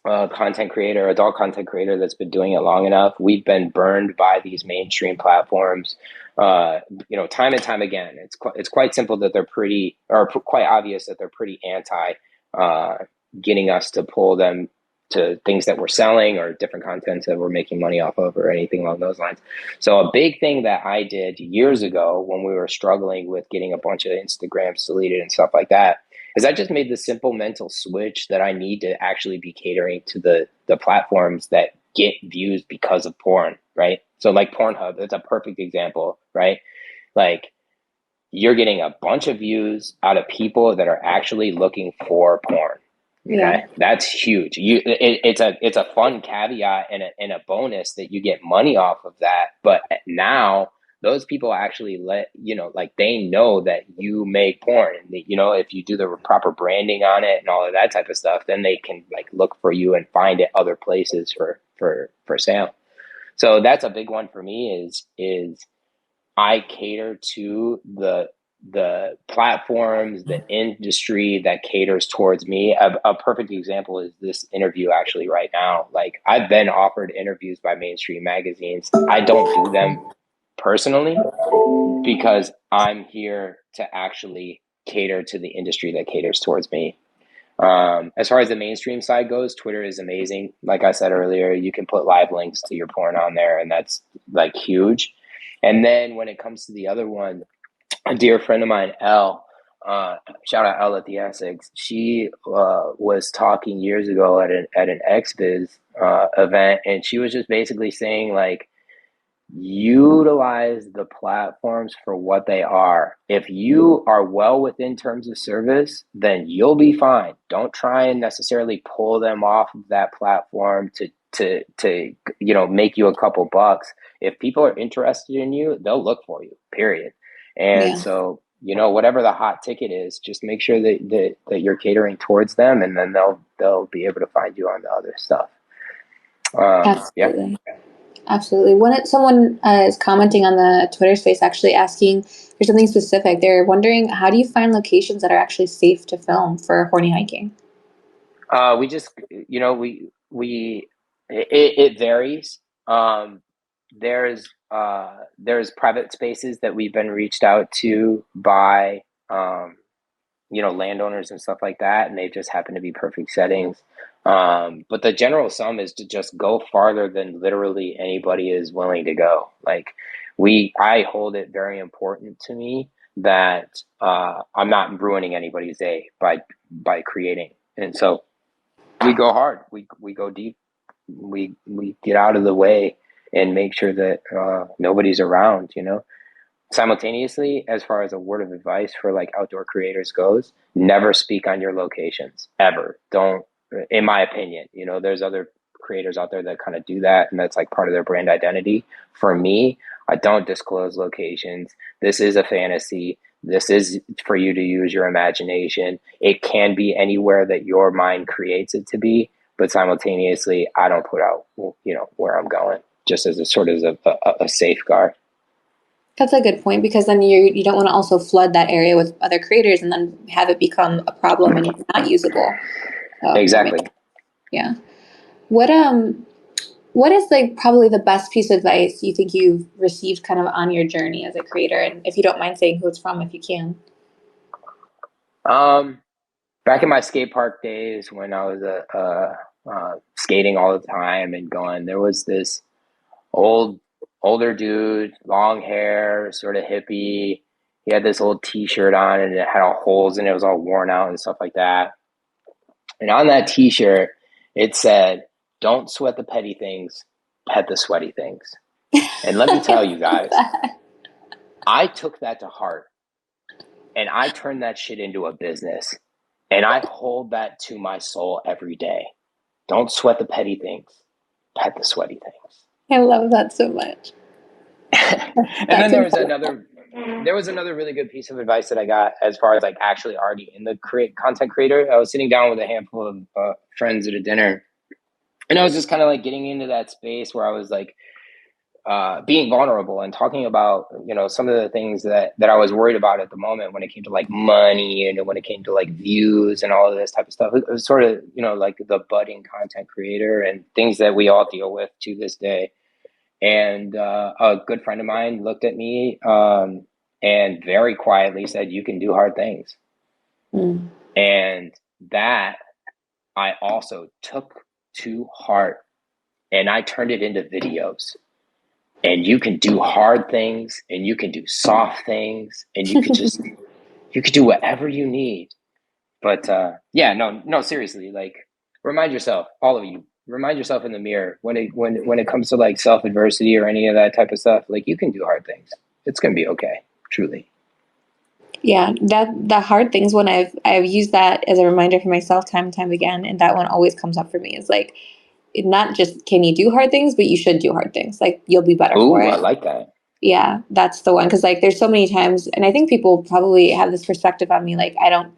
content creator, adult content creator that's been doing it long enough. We've been burned by these mainstream platforms, time and time again. It's quite simple that they're pretty, or quite obvious that they're pretty anti uh, getting us to pull them to things that we're selling or different contents that we're making money off of or anything along those lines. So a big thing that I did years ago when we were struggling with getting a bunch of Instagrams deleted and stuff like that is I just made the simple mental switch that I need to actually be catering to the platforms that get views because of porn, right? So like Pornhub, that's a perfect example, right? Like you're getting a bunch of views out of people that are actually looking for porn. Okay, Yeah. that's huge. It's a fun caveat and a bonus that you get money off of that. But now those people actually like they know that you make porn. If you do the proper branding on it and all of that type of stuff, then they can like look for you and find it other places for sale. So that's a big one for me is I cater to the platforms, the industry that caters towards me. A perfect example is this interview actually right now. Like I've been offered interviews by mainstream magazines. I don't do them personally because I'm here to actually cater to the industry that caters towards me. As far as the mainstream side goes, Twitter is amazing. Like I said earlier, you can put live links to your porn on there, and that's like huge. And then when it comes to the other one, a dear friend of mine, Elle, shout out Elle at the Essex. She was talking years ago at an XBiz event, and she was just basically saying like, utilize the platforms for what they are. If you are well within terms of service, then you'll be fine. Don't try and necessarily pull them off of that platform to make you a couple bucks. If people are interested in you, they'll look for you, period. And Yeah. so, whatever the hot ticket is, just make sure that you're catering towards them, and then they'll be able to find you on the other stuff. Yeah. Absolutely. Absolutely. When someone is commenting on the Twitter space, actually asking for something specific, they're wondering, how do you find locations that are actually safe to film for horny hiking? We just, we it varies. There's private spaces that we've been reached out to by landowners and stuff like that, and they just happen to be perfect settings. But the general sum is to just go farther than literally anybody is willing to go. Like I hold it very important to me that I'm not ruining anybody's day by creating, and so we go hard. We go deep. We get out of the way and make sure that nobody's around. Simultaneously, as far as a word of advice for like outdoor creators goes, never speak on your locations ever. Don't, in my opinion. There's other creators out there that kind of do that, and that's like part of their brand identity. For me, I don't disclose locations. This is a fantasy. This is for you to use your imagination. It can be anywhere that your mind creates it to be, but simultaneously, I don't put out, where I'm going, just as a sort of a safeguard. That's a good point, because then you don't want to also flood that area with other creators and then have it become a problem and not usable. Exactly. Yeah. What is like probably the best piece of advice you think you've received kind of on your journey as a creator? And if you don't mind saying who it's from, if you can. Back in my skate park days when I was skating all the time and going, there was this older dude, long hair, sort of hippie. He had this old T-shirt on and it had all holes and it was all worn out and stuff like that. And on that T-shirt, it said, "Don't sweat the petty things, pet the sweaty things." And let me tell you guys, I took that to heart and I turned that shit into a business. And I hold that to my soul every day. Don't sweat the petty things, pet the sweaty things. I love that so much. And then there was another really good piece of advice that I got as far as like actually already in the content creator. I was sitting down with a handful of friends at a dinner, and I was just kind of like getting into that space where I was like being vulnerable and talking about, some of the things that I was worried about at the moment when it came to like money and when it came to like views and all of this type of stuff. It was sort of, like the budding content creator and things that we all deal with to this day. And a good friend of mine looked at me and very quietly said, "You can do hard things." Mm. And that I also took to heart and I turned it into videos. And you can do hard things and you can do soft things and you could just, you could do whatever you need. But no, seriously, like remind yourself, all of you, remind yourself in the mirror when it comes to like self adversity or any of that type of stuff, like you can do hard things. It's going to be okay. Truly. Yeah, the hard things one I've used that as a reminder for myself time and time again, and that one always comes up for me. Is like, not just can you do hard things, but you should do hard things. Like you'll be better for Ooh, it. I like that. Yeah, that's the one. Because like there's so many times, and I think people probably have this perspective on me, like I don't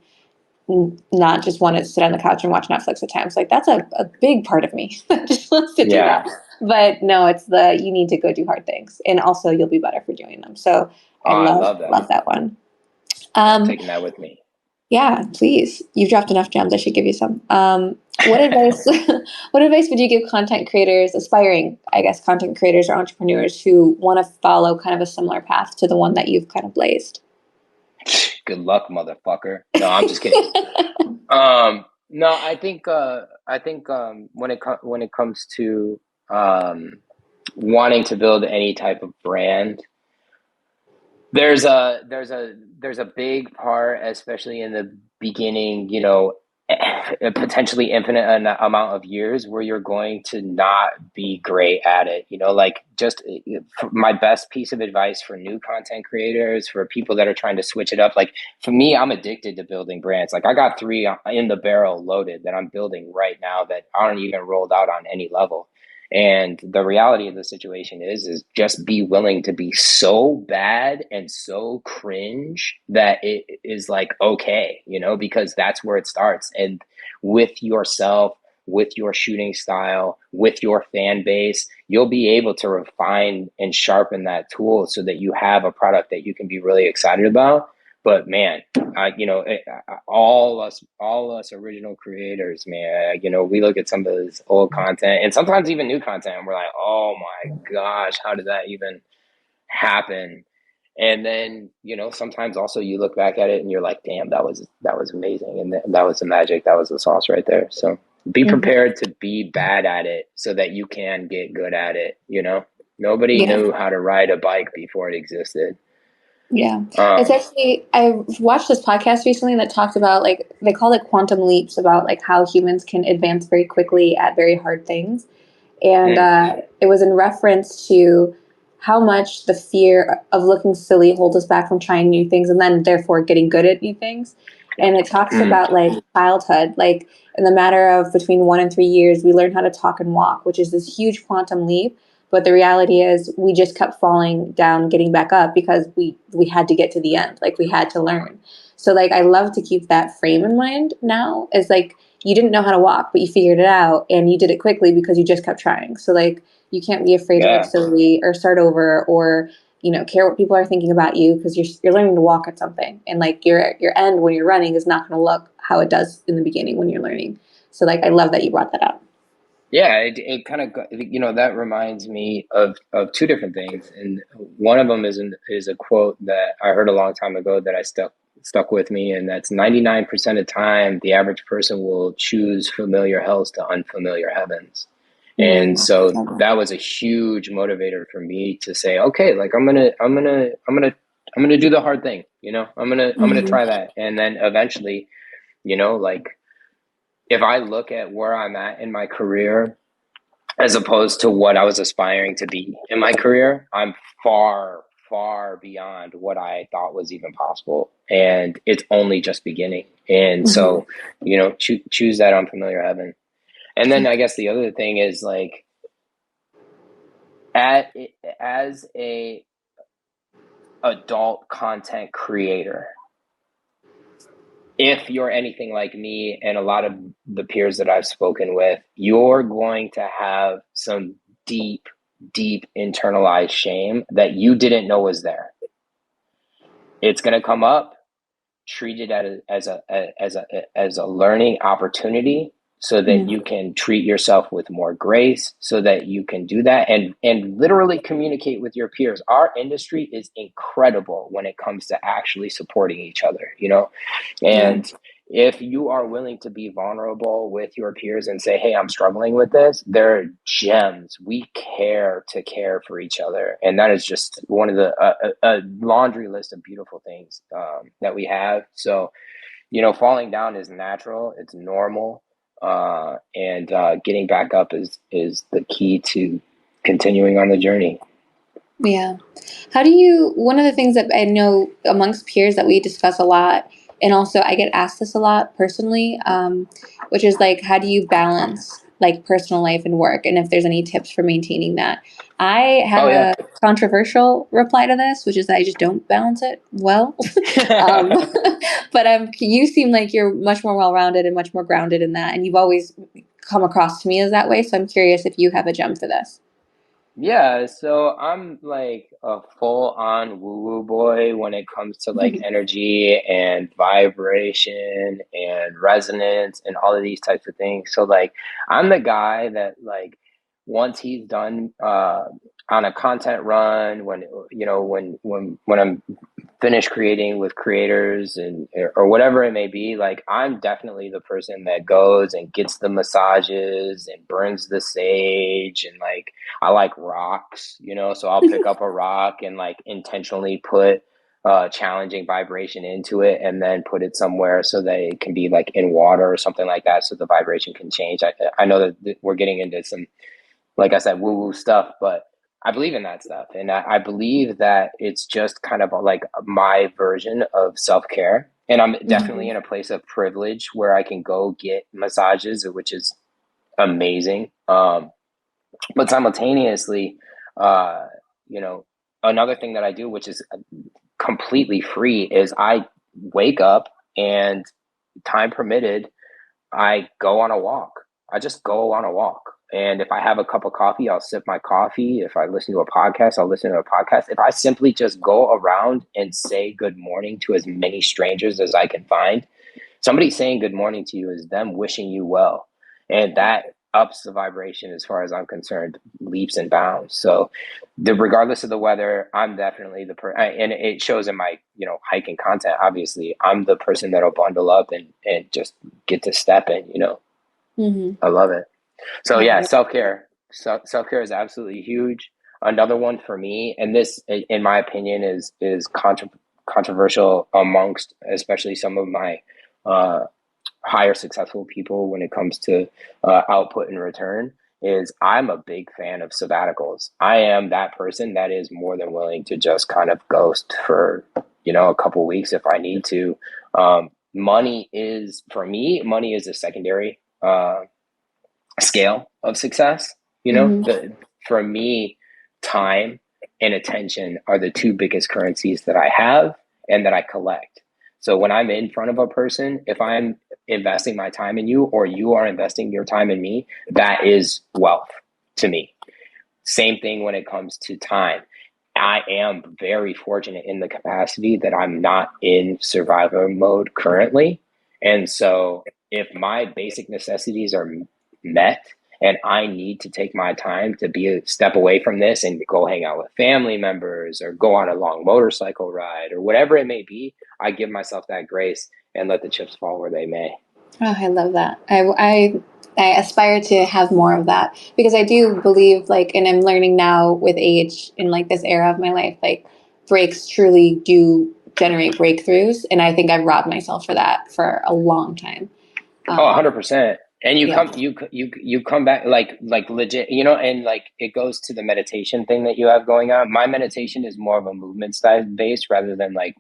not just want to sit on the couch and watch Netflix at times. Like that's a big part of me that just wants to do that. But no, it's you need to go do hard things, and also you'll be better for doing them. So I love that one. I'm taking that with me. Yeah, please. You've dropped enough gems. I should give you some. What advice? What advice would you give content creators, aspiring, I guess, content creators or entrepreneurs who want to follow kind of a similar path to the one that you've kind of blazed? Good luck, motherfucker. No, I'm just kidding. No, I think when it comes to wanting to build any type of brand, there's a big part, especially in the beginning, a potentially infinite amount of years where you're going to not be great at it. Like just my best piece of advice for new content creators, for people that are trying to switch it up. Like for me, I'm addicted to building brands. Like I got 3 in the barrel loaded that I'm building right now that aren't even rolled out on any level. And the reality of the situation is just be willing to be so bad and so cringe that it is like, okay, because that's where it starts. And with yourself, with your shooting style, with your fan base, you'll be able to refine and sharpen that tool so that you have a product that you can be really excited about. But man, all us original creators, man, we look at some of this old content and sometimes even new content and we're like, oh my gosh, how did that even happen? And then, sometimes also you look back at it and you're like, damn, that was amazing. And that was the magic. That was the sauce right there. So be prepared to be bad at it so that you can get good at it. Nobody knew how to ride a bike before it existed. Yeah. It's actually, I watched this podcast recently that talked about like, they call it quantum leaps, about like how humans can advance very quickly at very hard things. And it was in reference to how much the fear of looking silly holds us back from trying new things and then therefore getting good at new things. And it talks Mm. about like childhood, like in the matter of between 1 and 3 years, we learn how to talk and walk, which is this huge quantum leap. But the reality is we just kept falling down, getting back up because we had to get to the end. Like we had to learn. So like I love to keep that frame in mind now. Is like you didn't know how to walk, but you figured it out and you did it quickly because you just kept trying. So like you can't be afraid to look Yeah. silly or start over or care what people are thinking about you because you're learning to walk at something, and like your end when you're running is not going to look how it does in the beginning when you're learning. So like I love that you brought that up. Yeah, it kind of that reminds me of two different things, and one of them is a quote that I heard a long time ago that I stuck with me, and that's 99% of time the average person will choose familiar hells to unfamiliar heavens. And so that was a huge motivator for me to say, okay, like I'm gonna do the hard thing, I'm gonna try that, and then eventually, like if I look at where I'm at in my career as opposed to what I was aspiring to be in my career, I'm far, far beyond what I thought was even possible. And it's only just beginning. And so, choose that unfamiliar heaven. And then I guess the other thing is like, as a adult content creator, if you're anything like me and a lot of the peers that I've spoken with, you're going to have some deep, deep internalized shame that you didn't know was there. It's going to come up. Treat it as a learning opportunity, so that you can treat yourself with more grace, so that you can do that and literally communicate with your peers. Our industry is incredible when it comes to actually supporting each other, and if you are willing to be vulnerable with your peers and say, hey, I'm struggling with this, they're gems. We care for each other. And that is just one of the a laundry list of beautiful things that we have. So, falling down is natural. It's normal. And getting back up is the key to continuing on the journey. Yeah. One of the things that I know amongst peers that we discuss a lot, and also I get asked this a lot personally, which is like, how do you balance like personal life and work? And if there's any tips for maintaining that. I have Oh, yeah. a controversial reply to this, which is that I just don't balance it well. um, but you seem like you're much more well-rounded and much more grounded in that. And you've always come across to me as that way. So I'm curious if you have a gem for this. Yeah, so I'm like a full-on woo-woo boy when it comes to like energy and vibration and resonance and all of these types of things. So like I'm the guy that like once he's done on a content run, when I'm finished creating with creators and or whatever it may be, like I'm definitely the person that goes and gets the massages and burns the sage, and like I like rocks, so I'll pick up a rock and like intentionally put challenging vibration into it and then put it somewhere so that it can be like in water or something like that, so the vibration can change. I know that we're getting into some, like I said, woo woo stuff, but I believe in that stuff. And I believe that it's just kind of like my version of self care. And I'm definitely in a place of privilege where I can go get massages, which is amazing. But simultaneously, uh, another thing that I do, which is completely free, is I wake up and, time permitted, I go on a walk. I just go on a walk. And if I have a cup of coffee, I'll sip my coffee. If I listen to a podcast, I'll listen to a podcast. If I simply just go around and say good morning to as many strangers as I can find, somebody saying good morning to you is them wishing you well. And that ups the vibration, as far as I'm concerned, leaps and bounds. So regardless of the weather, I'm definitely and it shows in my, hiking content. Obviously, I'm the person that'll bundle up and just get to step in, I love it. So yeah, self-care. Self-care is absolutely huge. Another one for me, and this, in my opinion, is controversial amongst especially some of my higher successful people when it comes to output and return, is I'm a big fan of sabbaticals. I am that person that is more than willing to just kind of ghost for, a couple weeks if I need to. money is, for me, money is a secondary scale of success. For me, time and attention are the two biggest currencies that I have and that I collect. So when I'm in front of a person, if I'm investing my time in you or you are investing your time in me, that is wealth to me. Same thing when it comes to time. I am very fortunate in the capacity that I'm not in survivor mode currently. And so if my basic necessities are met and I need to take my time to be a step away from this and go hang out with family members or go on a long motorcycle ride or whatever it may be, I give myself that grace and let the chips fall where they may. Oh, I love that. I aspire to have more of that, because I do believe, like, and I'm learning now with age in like this era of my life, like breaks truly do generate breakthroughs. And I think I've robbed myself for that for a long time. 100%. And you Yeah. you come back like legit, and like it goes to the meditation thing that you have going on. My meditation is more of a movement style based rather than like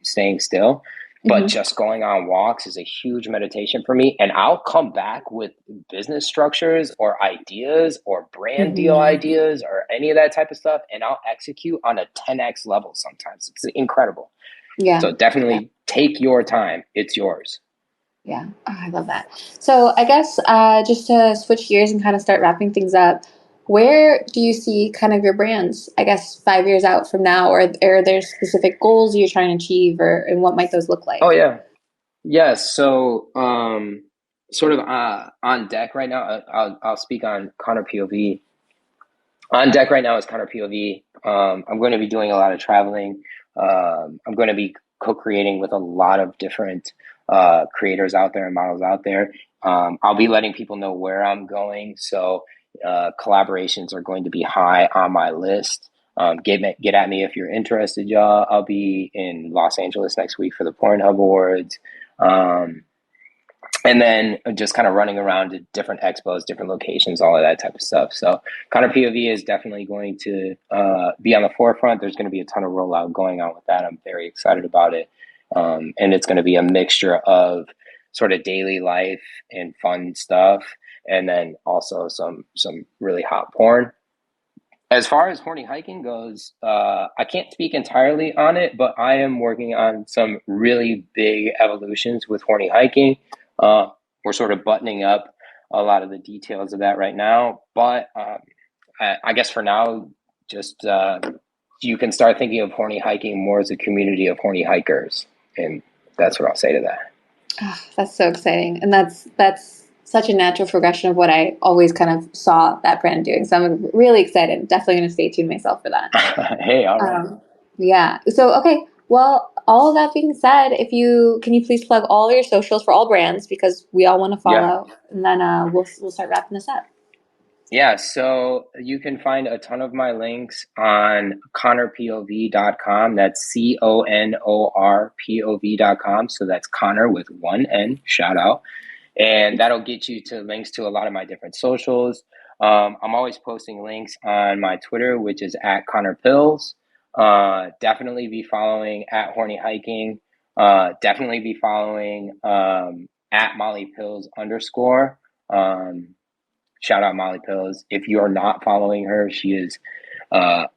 staying still. But just going on walks is a huge meditation for me. And I'll come back with business structures or ideas or brand deal ideas or any of that type of stuff. And I'll execute on a 10x level sometimes. It's incredible. Yeah. So definitely take your time. It's yours. Yeah. Oh, I love that. So I guess just to switch gears and kind of start wrapping things up, where do you see kind of your brands, I guess, 5 years out from now, or are there specific goals you're trying to achieve, and what might those look like? Oh yeah. Yes. So sort of on deck right now, I'll speak on Conor POV. On deck right now is Conor POV. I'm going to be doing a lot of traveling. I'm going to be co-creating with a lot of different creators out there and models out there. I'll be letting people know where I'm going. So collaborations are going to be high on my list. Get at me if you're interested, y'all. I'll be in Los Angeles next week for the Pornhub Awards. And then just kind of running around to different expos, different locations, all of that type of stuff. So Conor POV is definitely going to be on the forefront. There's going to be a ton of rollout going on with that. I'm very excited about it. And it's going to be a mixture of sort of daily life and fun stuff, and then also some really hot porn. As far as Horny Hiking goes, I can't speak entirely on it, but I am working on some really big evolutions with Horny Hiking. We're sort of buttoning up a lot of the details of that right now. But I guess for now, just you can start thinking of Horny Hiking more as a community of horny hikers. And that's what I'll say to that. Oh, that's so exciting. And that's such a natural progression of what I always kind of saw that brand doing. So I'm really excited. Definitely going to stay tuned myself for that. Hey, all right. Yeah. So, okay. Well, all of that being said, can you please plug all your socials for all brands, because we all want to follow, and then we'll start wrapping this up. Yeah, so you can find a ton of my links on conorpov.com. That's CONORPOV.com. So that's Conor with one N, shout out. And that'll get you to links to a lot of my different socials. I'm always posting links on my Twitter, which is at Conor Pills. Definitely be following at Horny Hiking. Definitely be following at Molly Pills _. Shout out Molly Pills. If you're not following her, she is a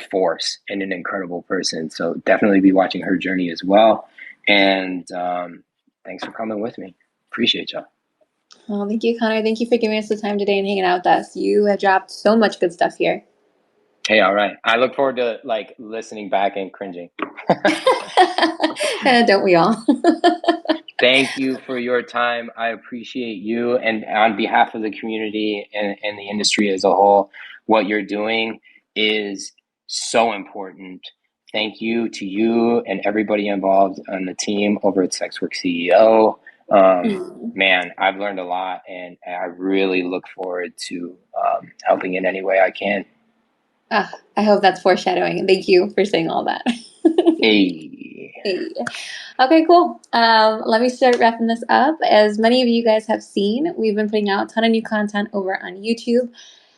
force and an incredible person. So definitely be watching her journey as well. And thanks for coming with me. Appreciate y'all. Well, thank you, Conor. Thank you for giving us the time today and hanging out with us. You have dropped so much good stuff here. Hey, all right. I look forward to listening back and cringing. Don't we all? Thank you for your time. I appreciate you. And on behalf of the community and the industry as a whole, what you're doing is so important. Thank you to you and everybody involved on the team over at SWCEO. Man, I've learned a lot, and I really look forward to helping in any way I can. I hope that's foreshadowing. Thank you for saying all that. Hey. Okay, cool. Let me start wrapping this up. As many of you guys have seen, we've been putting out a ton of new content over on YouTube.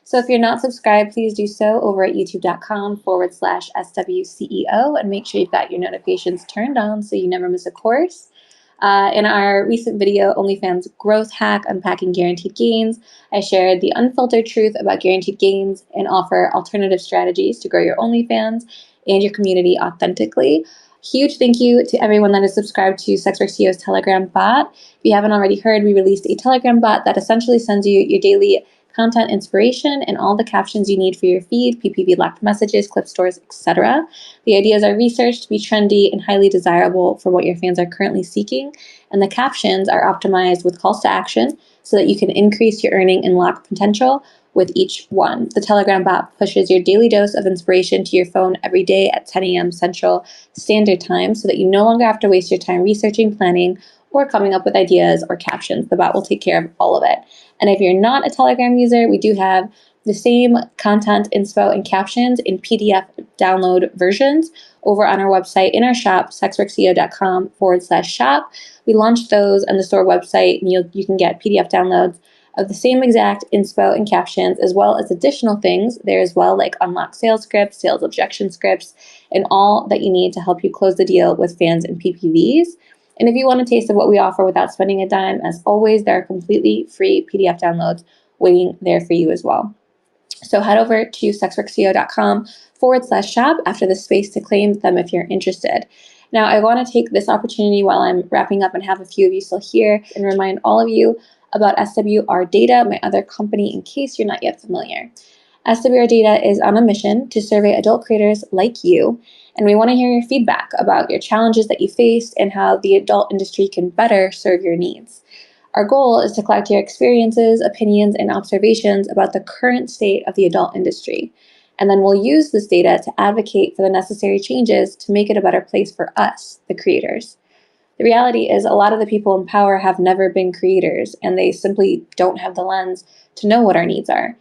So if you're not subscribed, please do so over at youtube.com/SWCEO, and make sure you've got your notifications turned on so you never miss a course. In our recent video, OnlyFans Growth Hack, Unpacking Guaranteed Gains, I shared the unfiltered truth about guaranteed gains and offer alternative strategies to grow your OnlyFans and your community authentically. Huge thank you to everyone that is subscribed to SWCEO's Telegram bot. If you haven't already heard, we released a Telegram bot that essentially sends you your daily content inspiration and all the captions you need for your feed, PPV locked messages, clip stores, etc. The ideas are researched to be trendy and highly desirable for what your fans are currently seeking, and the captions are optimized with calls to action so that you can increase your earning and lock potential with each one. The Telegram bot pushes your daily dose of inspiration to your phone every day at 10 a.m. Central Standard Time so that you no longer have to waste your time researching, planning, or coming up with ideas or captions. The bot will take care of all of it. And if you're not a Telegram user, we do have the same content, inspo, and captions in PDF download versions over on our website in our shop, sexworkceo.com/shop. We launched those on the store website, and you can get PDF downloads of the same exact inspo and captions, as well as additional things there as well, like unlock sales scripts, sales objection scripts, and all that you need to help you close the deal with fans and PPVs. And if you want a taste of what we offer without spending a dime, as always, there are completely free PDF downloads waiting there for you as well. So head over to sexworkceo.com/shop after the space to claim them if you're interested. Now, I want to take this opportunity while I'm wrapping up and have a few of you still here and remind all of you about SWR Data, my other company, in case you're not yet familiar. SWR Data is on a mission to survey adult creators like you, and we want to hear your feedback about your challenges that you faced and how the adult industry can better serve your needs. Our goal is to collect your experiences, opinions, and observations about the current state of the adult industry. And then we'll use this data to advocate for the necessary changes to make it a better place for us, the creators. The reality is a lot of the people in power have never been creators, and they simply don't have the lens to know what our needs are.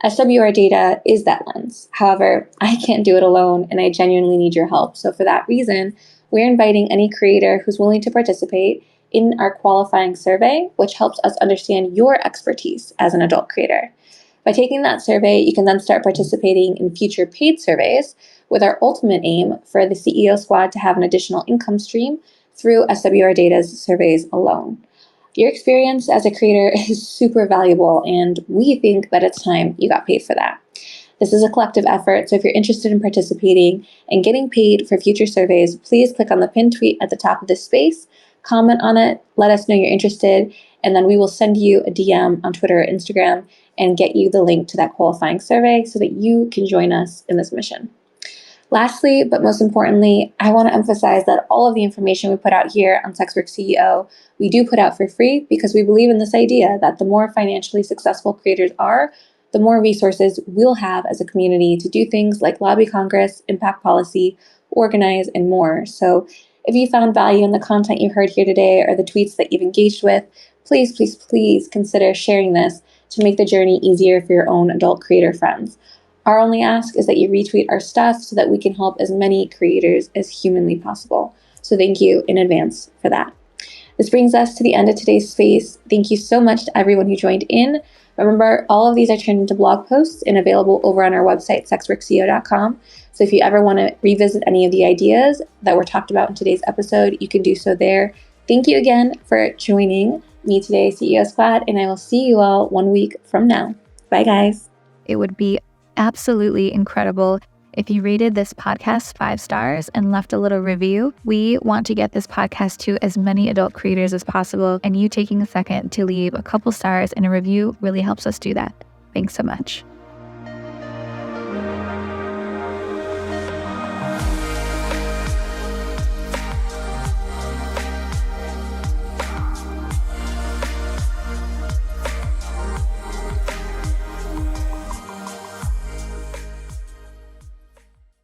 SWR Data is that lens. However, I can't do it alone, and I genuinely need your help. So for that reason, we're inviting any creator who's willing to participate in our qualifying survey, which helps us understand your expertise as an adult creator. By taking that survey, you can then start participating in future paid surveys with our ultimate aim for the CEO squad to have an additional income stream through SWR Data's surveys alone. Your experience as a creator is super valuable, and we think that it's time you got paid for that. This is a collective effort, so if you're interested in participating and getting paid for future surveys, please click on the pinned tweet at the top of this space, comment on it, let us know you're interested, and then we will send you a DM on Twitter or Instagram and get you the link to that qualifying survey so that you can join us in this mission. Lastly, but most importantly, I want to emphasize that all of the information we put out here on Sexwork CEO, we do put out for free because we believe in this idea that the more financially successful creators are, the more resources we'll have as a community to do things like lobby Congress, impact policy, organize, and more. So if you found value in the content you heard here today or the tweets that you've engaged with, please, please, please consider sharing this to make the journey easier for your own adult creator friends. Our only ask is that you retweet our stuff so that we can help as many creators as humanly possible. So thank you in advance for that. This brings us to the end of today's space. Thank you so much to everyone who joined in. Remember, all of these are turned into blog posts and available over on our website, sexworkceo.com. So if you ever want to revisit any of the ideas that were talked about in today's episode, you can do so there. Thank you again for joining me today, CEO Squad, and I will see you all 1 week from now. Bye, guys. It would be absolutely incredible if you rated this podcast 5 stars and left a little review. We want to get this podcast to as many adult creators as possible, and you taking a second to leave a couple stars and a review really helps us do that. Thanks so much.